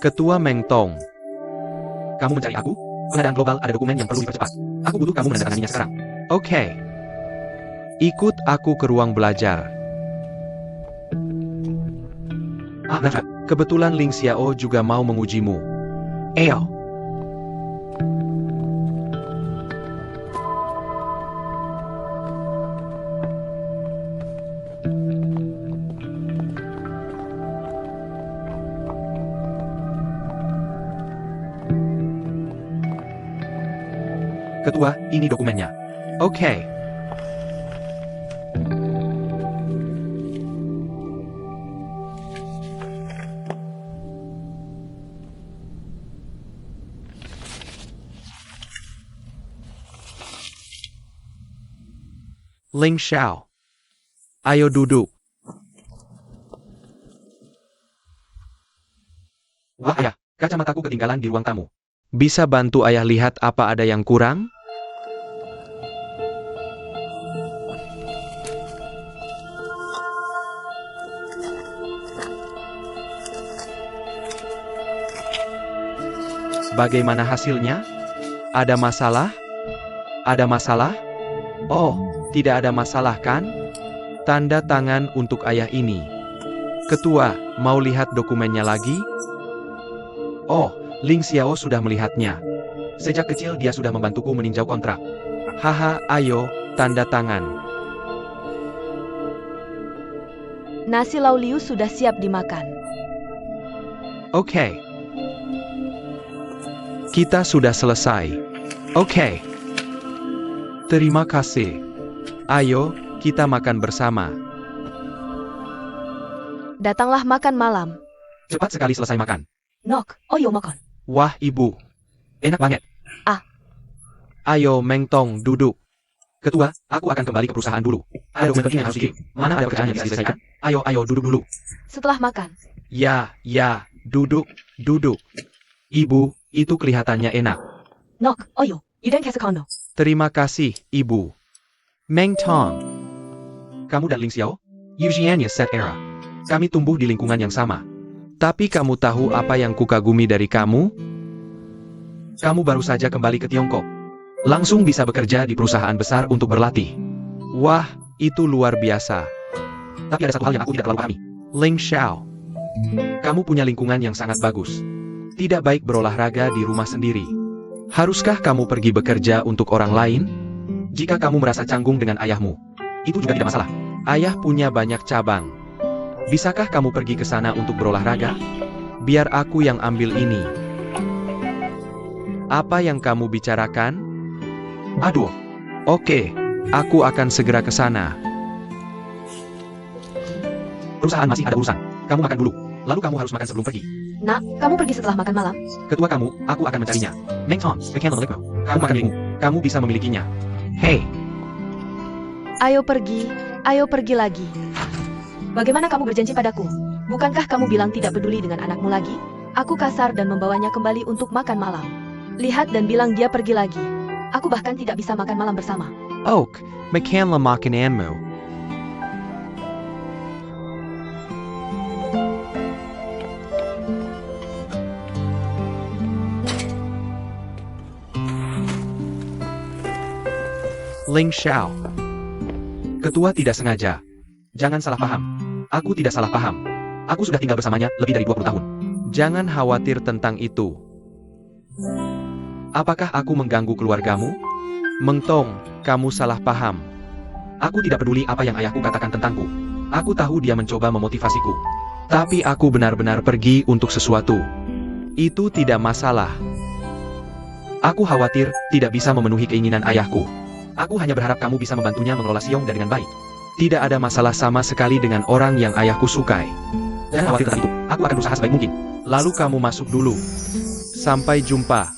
Ketua Meng Tong. Kamu mencari aku? Pengadaan global ada dokumen yang perlu dipercepat. Aku butuh kamu menandatanganinya sekarang. Oke. Ikut aku ke ruang belajar. Najwa, kebetulan Ling Xiao juga mau mengujimu. Eyo. Ketua, ini dokumennya. Oke. Ling Xiao. Ayo duduk. Wah ayah, kacamataku ketinggalan di ruang tamu. Bisa bantu ayah lihat apa ada yang kurang? Bagaimana hasilnya? Ada masalah? Ada masalah? Oh, tidak ada masalah kan? Tanda tangan untuk ayah ini. Ketua, mau lihat dokumennya lagi? Oh, Ling Xiao sudah melihatnya. Sejak kecil dia sudah membantuku meninjau kontrak. Haha, ayo, tanda tangan. Nasi lau liu sudah siap dimakan. Oke. Kita sudah selesai. Oke. Terima kasih. Ayo, kita makan bersama. Datanglah makan malam. Cepat sekali selesai makan. Nok, oyo makan. Wah, ibu. Enak banget. Ah. Ayo, Meng Tong, duduk. Ketua, aku akan kembali ke perusahaan dulu. Ada dokumen penting yang harus dikirim. Mana ada pekerjaan yang bisa diselesaikan? Ayo, duduk dulu. Setelah makan. Ya, duduk. Ibu, itu kelihatannya enak. Nok, oyo, you don't have a condo. Terima kasih, Ibu. Meng Tong. Kamu dan Ling Xiao? Eugenia Set Era. Kami tumbuh di lingkungan yang sama. Tapi kamu tahu apa yang kukagumi dari kamu? Kamu baru saja kembali ke Tiongkok. Langsung bisa bekerja di perusahaan besar untuk berlatih. Wah, itu luar biasa. Tapi ada satu hal yang aku tidak terlalu pahami. Ling Xiao. Kamu punya lingkungan yang sangat bagus. Tidak baik berolahraga di rumah sendiri. Haruskah kamu pergi bekerja untuk orang lain? Jika kamu merasa canggung dengan ayahmu, itu juga tidak masalah. Ayah punya banyak cabang. Bisakah kamu pergi ke sana untuk berolahraga? Biar aku yang ambil ini. Apa yang kamu bicarakan? Aduh. Oke, aku akan segera ke sana. Perusahaan masih ada urusan. Kamu makan dulu. Lalu kamu harus makan sebelum pergi. Nak, kamu pergi setelah makan malam? Ketua kamu, aku akan mencarinya. Meng Tong, kamu makan dirimu. Kamu bisa memilikinya. Hei, Ayo pergi lagi. Bagaimana kamu berjanji padaku? Bukankah kamu bilang tidak peduli dengan anakmu lagi? Aku kasar dan membawanya kembali untuk makan malam. Lihat dan bilang dia pergi lagi. Aku bahkan tidak bisa makan malam bersama. Oak, makanlah makananmu. Ling Xiao. Ketua tidak sengaja. Jangan salah paham. Aku tidak salah paham. Aku sudah tinggal bersamanya lebih dari 20 tahun. Jangan khawatir tentang itu. Apakah aku mengganggu keluargamu? Meng Tong, kamu salah paham. Aku tidak peduli apa yang ayahku katakan tentangku. Aku tahu dia mencoba memotivasiku. Tapi aku benar-benar pergi untuk sesuatu. Itu tidak masalah. Aku khawatir tidak bisa memenuhi keinginan ayahku. Aku hanya berharap kamu bisa membantunya mengelola Xiongda dengan baik. Tidak ada masalah sama sekali dengan orang yang ayahku sukai. Jangan khawatir tentang itu, aku akan berusaha sebaik mungkin. Lalu kamu masuk dulu. Sampai jumpa.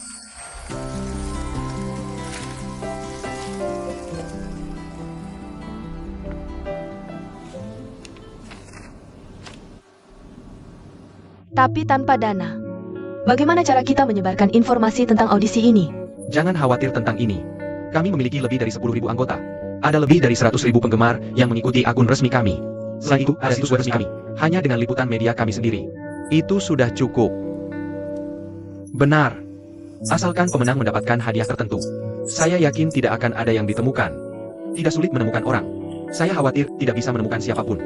Tapi tanpa dana. Bagaimana cara kita menyebarkan informasi tentang audisi ini? Jangan khawatir tentang ini. Kami memiliki lebih dari 10.000 anggota. Ada lebih dari 100.000 penggemar yang mengikuti akun resmi kami. Selain itu, ada situs web resmi kami. Hanya dengan liputan media kami sendiri. Itu sudah cukup. Benar. Asalkan pemenang mendapatkan hadiah tertentu. Saya yakin tidak akan ada yang ditemukan. Tidak sulit menemukan orang. Saya khawatir tidak bisa menemukan siapapun.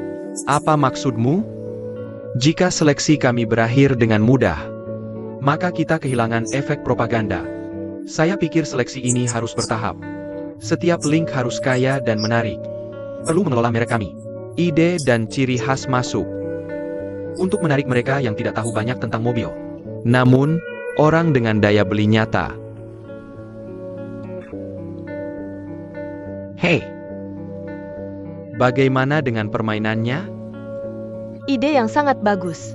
Apa maksudmu? Jika seleksi kami berakhir dengan mudah, maka kita kehilangan efek propaganda. Saya pikir seleksi ini harus bertahap. Setiap link harus kaya dan menarik. Perlu mengelola merek kami. Ide dan ciri khas masuk. Untuk menarik mereka yang tidak tahu banyak tentang mobil. Namun, orang dengan daya beli nyata. Hei, bagaimana dengan permainannya? Ide yang sangat bagus.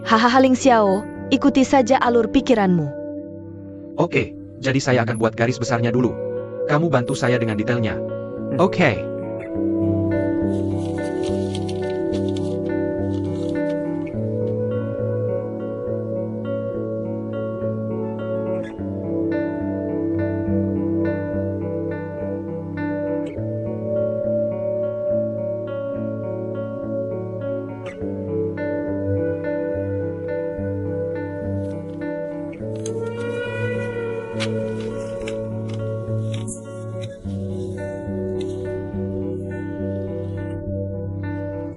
Hahaha Ling Xiao, ikuti saja alur pikiranmu. Oke, jadi saya akan buat garis besarnya dulu. Kamu bantu saya dengan detailnya. Oke.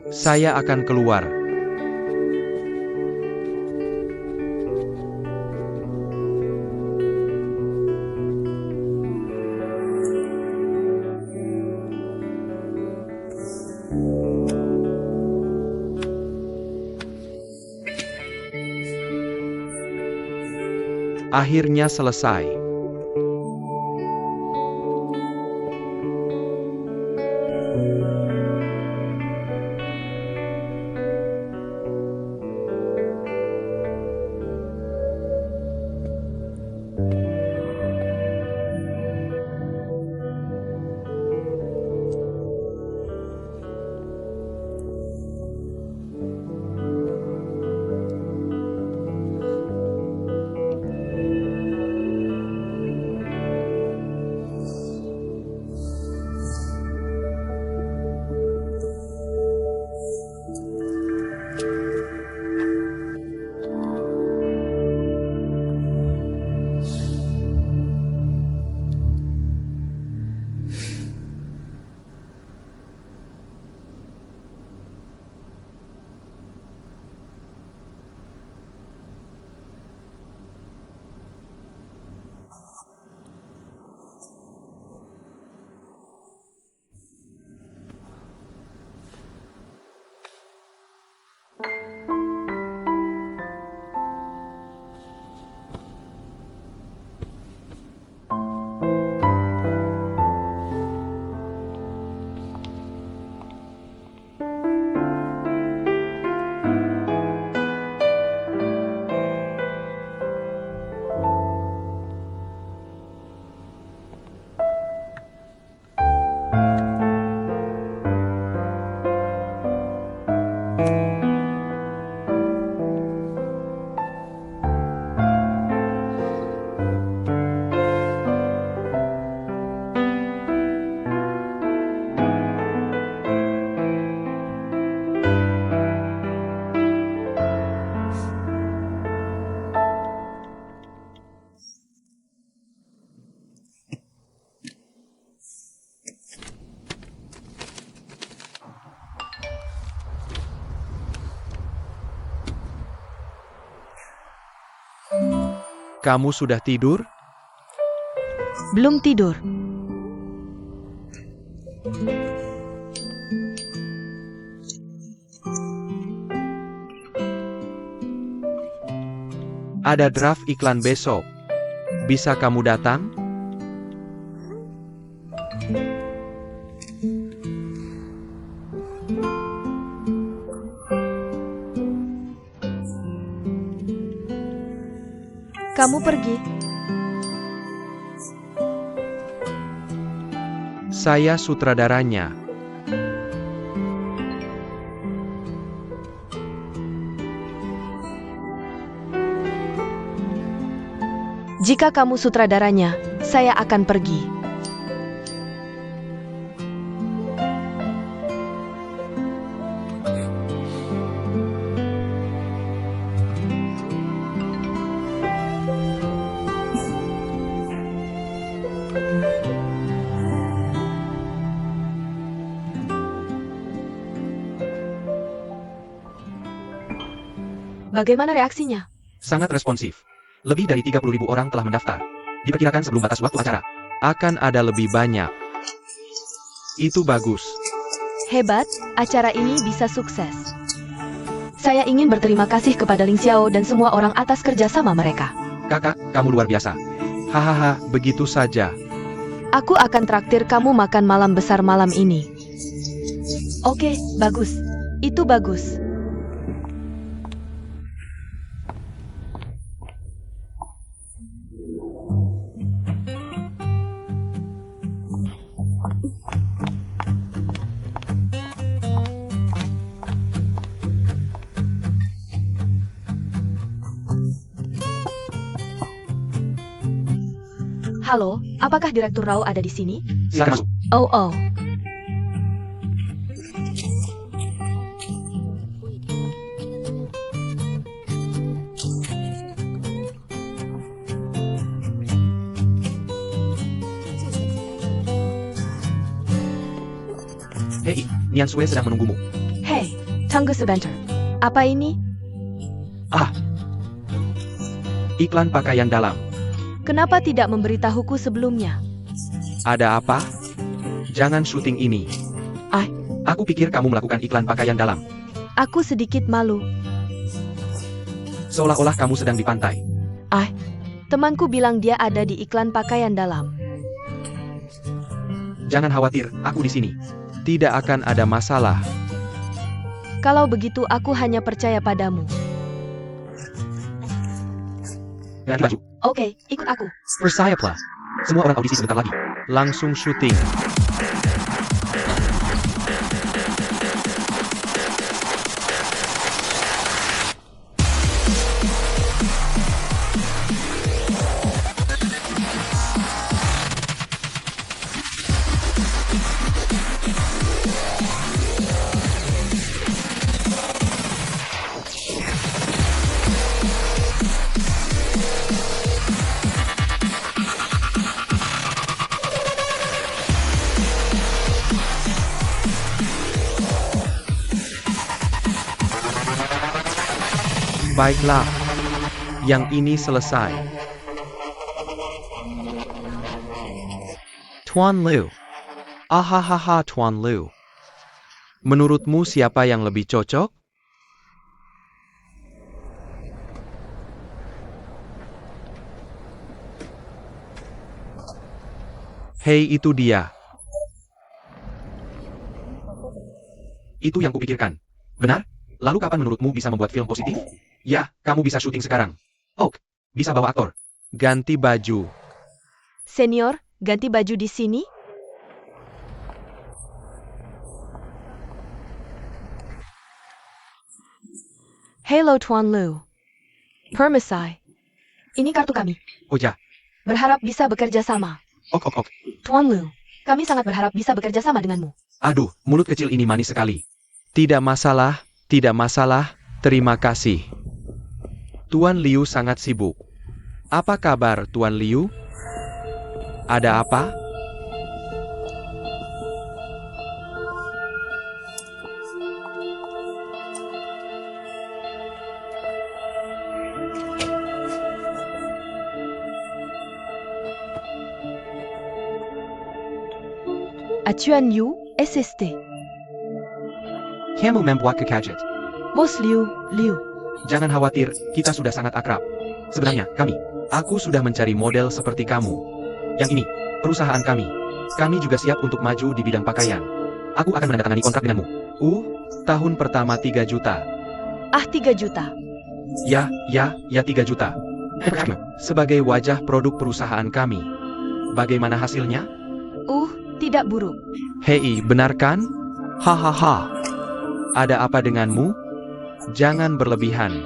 Saya akan keluar. Akhirnya selesai. Kamu sudah tidur? Belum tidur. Ada draft iklan besok. Bisa kamu datang? Kamu pergi. Saya sutradaranya. Jika kamu sutradaranya, saya akan pergi. Bagaimana reaksinya? Sangat responsif. Lebih dari 30.000 orang telah mendaftar. Diperkirakan sebelum batas waktu acara. Akan ada lebih banyak. Itu bagus. Hebat, acara ini bisa sukses. Saya ingin berterima kasih kepada Ling Xiao dan semua orang atas kerjasama mereka. Kakak, kamu luar biasa. Hahaha, begitu saja. Aku akan traktir kamu makan malam besar malam ini. Oke, bagus. Itu bagus. Halo, apakah Direktur Rao ada di sini? Silakan masuk. Oh. Hei, Nian Sue sedang menunggumu. Hei, tunggu sebentar. Apa ini? Iklan pakaian dalam. Kenapa tidak memberitahuku sebelumnya? Ada apa? Jangan syuting ini. Ah. Aku pikir kamu melakukan iklan pakaian dalam. Aku sedikit malu. Seolah-olah kamu sedang di pantai. Temanku bilang dia ada di iklan pakaian dalam. Jangan khawatir, aku di sini. Tidak akan ada masalah. Kalau begitu aku hanya percaya padamu. Ganti baju. Oke, ikut aku. Persayaplah. Semua orang audisi sebentar lagi. Langsung syuting. Baiklah. Yang ini selesai. Tuan Liu. Ahahaha Tuan Liu. Menurutmu siapa yang lebih cocok? Hei, itu dia. Itu yang kupikirkan. Benar? Lalu kapan menurutmu bisa membuat film positif? Ya, kamu bisa syuting sekarang. Oh, bisa bawa aktor. Ganti baju. Senior, ganti baju di sini? Hello Tuan Liu. Permisi. Ini kartu kami. Oh ya, Berharap bisa bekerja sama. ok. Tuan Liu, kami sangat berharap bisa bekerja sama denganmu. Aduh, mulut kecil ini manis sekali. Tidak masalah, tidak masalah. Terima kasih. Tuan Liu sangat sibuk. Apa kabar, Tuan Liu? Ada apa? Acuan Yu, SST. Kamu membuat kaget. Bos Liu, Liu. Jangan khawatir, kita sudah sangat akrab. Sebenarnya, aku sudah mencari model seperti kamu. Yang ini, perusahaan kami. Kami juga siap untuk maju di bidang pakaian. Aku akan menandatangani kontrak denganmu. Tahun pertama 3 juta. 3 juta. Ya 3 juta. Sebagai wajah produk perusahaan kami. Bagaimana hasilnya? Tidak buruk. Hei, benar kan? Hahaha. Ada apa denganmu? Jangan berlebihan.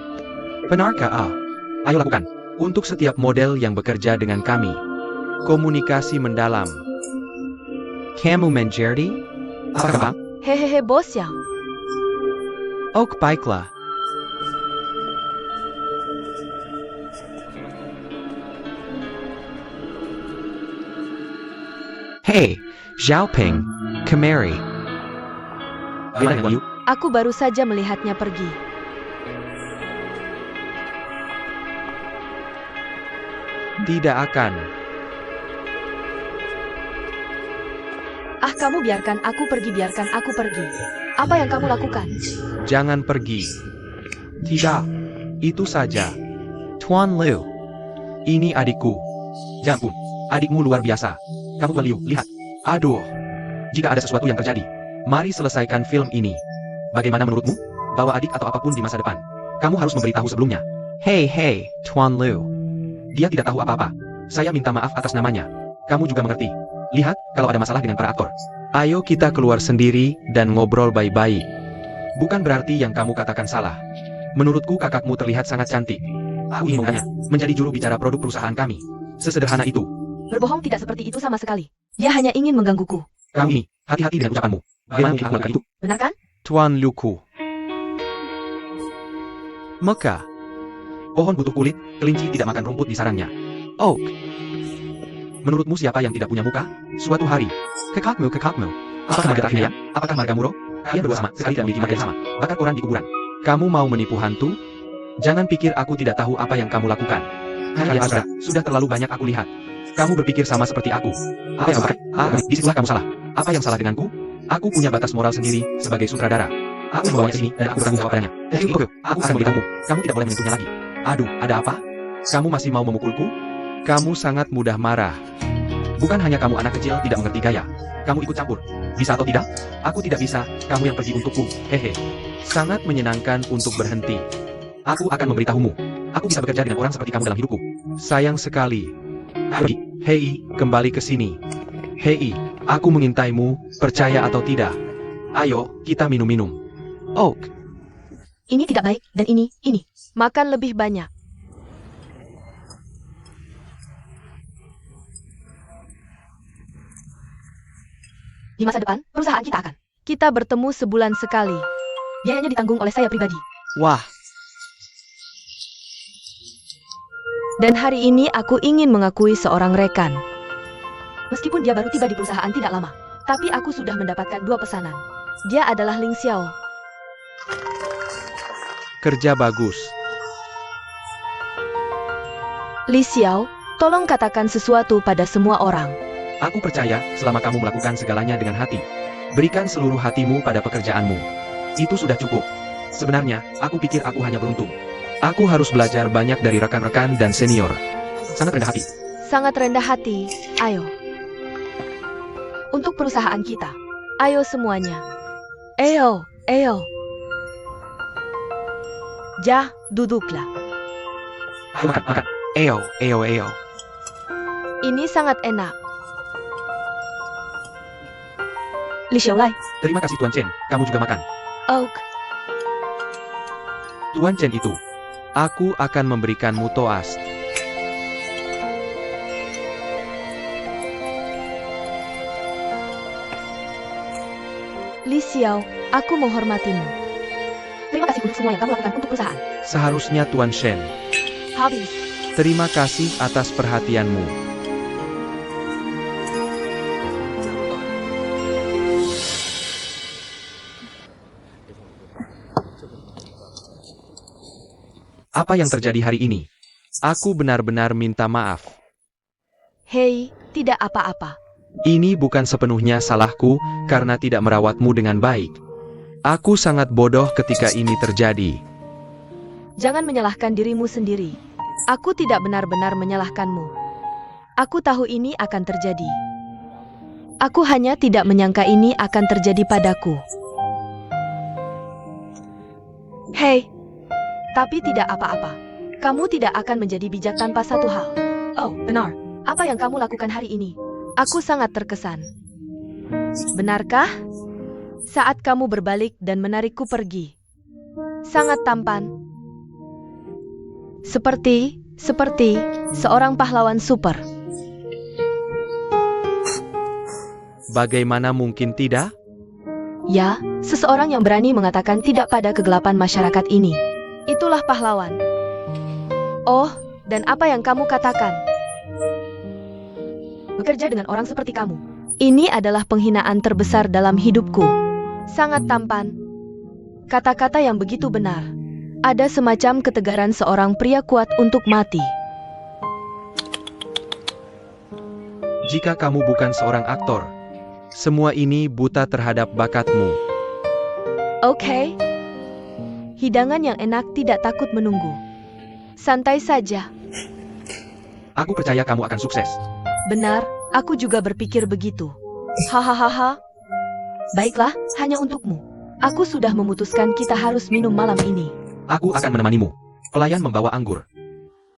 Benarkah? Ayo lakukan. Untuk setiap model yang bekerja dengan kami. Komunikasi mendalam. Kamu menjadi? Apa kabar? Hehehe bos Yang. Baiklah. Hey, Xiaoping, kemari. Bagaimana dengan Yu? Aku baru saja melihatnya pergi. Tidak akan. Kamu biarkan aku pergi, biarkan aku pergi. Apa yang kamu lakukan? Jangan pergi. Tidak. Itu saja. Tuan Liu. Ini adikku. Ya ampun, adikmu luar biasa. Kamu Tuan Liu, lihat. Aduh. Jika ada sesuatu yang terjadi, mari selesaikan film ini. Bagaimana menurutmu? Bawa adik atau apapun di masa depan. Kamu harus memberitahu sebelumnya. Hei, Tuan Liu. Dia tidak tahu apa-apa. Saya minta maaf atas namanya. Kamu juga mengerti. Lihat, kalau ada masalah dengan para aktor. Ayo kita keluar sendiri dan ngobrol baik-baik. Bukan berarti yang kamu katakan salah. Menurutku kakakmu terlihat sangat cantik. Aku ingin mengangkatnya menjadi juru bicara produk perusahaan kami. Sesederhana itu. Berbohong tidak seperti itu sama sekali. Dia hanya ingin menggangguku. Kamu ini, hati-hati dengan ucapanmu. Bagaimana mungkin aku lakukan itu? Benar kan? Tuan Liuku. Meka. Pohon butuh kulit, kelinci tidak makan rumput di sarangnya. Menurutmu siapa yang tidak punya muka? Suatu hari. Kakakmu. Apakah marga terakhirnya? Apakah marga Muro? Kalian berdua sama, sekali tidak memiliki marga yang sama. Bakar koran di kuburan. Kamu mau menipu hantu? Jangan pikir aku tidak tahu apa yang kamu lakukan. Hanya Azra, sudah terlalu banyak aku lihat. Kamu berpikir sama seperti aku. Apa yang salah? Disitulah kamu salah. Apa yang salah denganku? Aku punya batas moral sendiri sebagai sutradara. Aku membawanya sini dan aku bertanggung jawab padanya. Aku akan memberitahumu. Kamu tidak boleh menyentuhnya lagi. Aduh, ada apa? Kamu masih mau memukulku? Kamu sangat mudah marah. Bukan hanya kamu anak kecil tidak mengerti gaya. Kamu ikut campur. Bisa atau tidak? Aku tidak bisa, kamu yang pergi untukku. Hehe. Sangat menyenangkan untuk berhenti. Aku akan memberitahumu. Aku bisa bekerja dengan orang seperti kamu dalam hidupku. Sayang sekali. Hei, kembali ke sini. Hei, aku mengintaimu, percaya atau tidak. Ayo, kita minum-minum. Ini tidak baik, dan ini. Makan lebih banyak. Di masa depan, perusahaan kita akan. Kita bertemu sebulan sekali. Biayanya ditanggung oleh saya pribadi. Wah, Dan hari ini aku ingin mengakui seorang rekan. Meskipun dia baru tiba di perusahaan tidak lama. Tapi aku sudah mendapatkan 2 pesanan. Dia adalah Ling Xiao. kerja bagus. Li Xiao, tolong katakan sesuatu pada semua orang. Aku percaya selama kamu melakukan segalanya dengan hati. Berikan seluruh hatimu pada pekerjaanmu. Itu sudah cukup. Sebenarnya, aku pikir aku hanya beruntung. Aku harus belajar banyak dari rekan-rekan dan senior. Sangat rendah hati. Sangat rendah hati, ayo. Untuk perusahaan kita. Ayo semuanya. Ayo. Ja, duduklah. Ayo makan. Ayo. Ini sangat enak. Li Xiaolai, Terima kasih Tuan Chen, kamu juga makan. Oak, Tuan Chen itu. Aku akan memberikanmu toast. Li Xiao, aku menghormatimu. terima kasih untuk semua yang kamu lakukan untuk perusahaan. Seharusnya Tuan Shen. Habis. Terima kasih atas perhatianmu. Apa yang terjadi hari ini? Aku benar-benar minta maaf. Hei, tidak apa-apa. Ini bukan sepenuhnya salahku karena tidak merawatmu dengan baik. Aku sangat bodoh ketika ini terjadi. Jangan menyalahkan dirimu sendiri. Aku tidak benar-benar menyalahkanmu. Aku tahu ini akan terjadi. Aku hanya tidak menyangka ini akan terjadi padaku. Hei, tapi tidak apa-apa. Kamu tidak akan menjadi bijak tanpa satu hal. Oh, benar. Apa yang kamu lakukan hari ini? Aku sangat terkesan. Benarkah? Saat kamu berbalik dan menarikku pergi. Sangat tampan. Seperti seorang pahlawan super. Bagaimana mungkin tidak? Ya, seseorang yang berani mengatakan tidak pada kegelapan masyarakat ini. Itulah pahlawan. Oh, dan apa yang kamu katakan? Bekerja dengan orang seperti kamu. Ini adalah penghinaan terbesar dalam hidupku. Sangat tampan. Kata-kata yang begitu benar. Ada semacam ketegaran seorang pria kuat untuk mati. Jika kamu bukan seorang aktor, semua ini buta terhadap bakatmu. Oke. Hidangan yang enak tidak takut menunggu. Santai saja. Aku percaya kamu akan sukses. Benar, aku juga berpikir begitu. Hahaha. Baiklah, hanya untukmu. Aku sudah memutuskan kita harus minum malam ini. Aku akan menemanimu. Pelayan membawa anggur.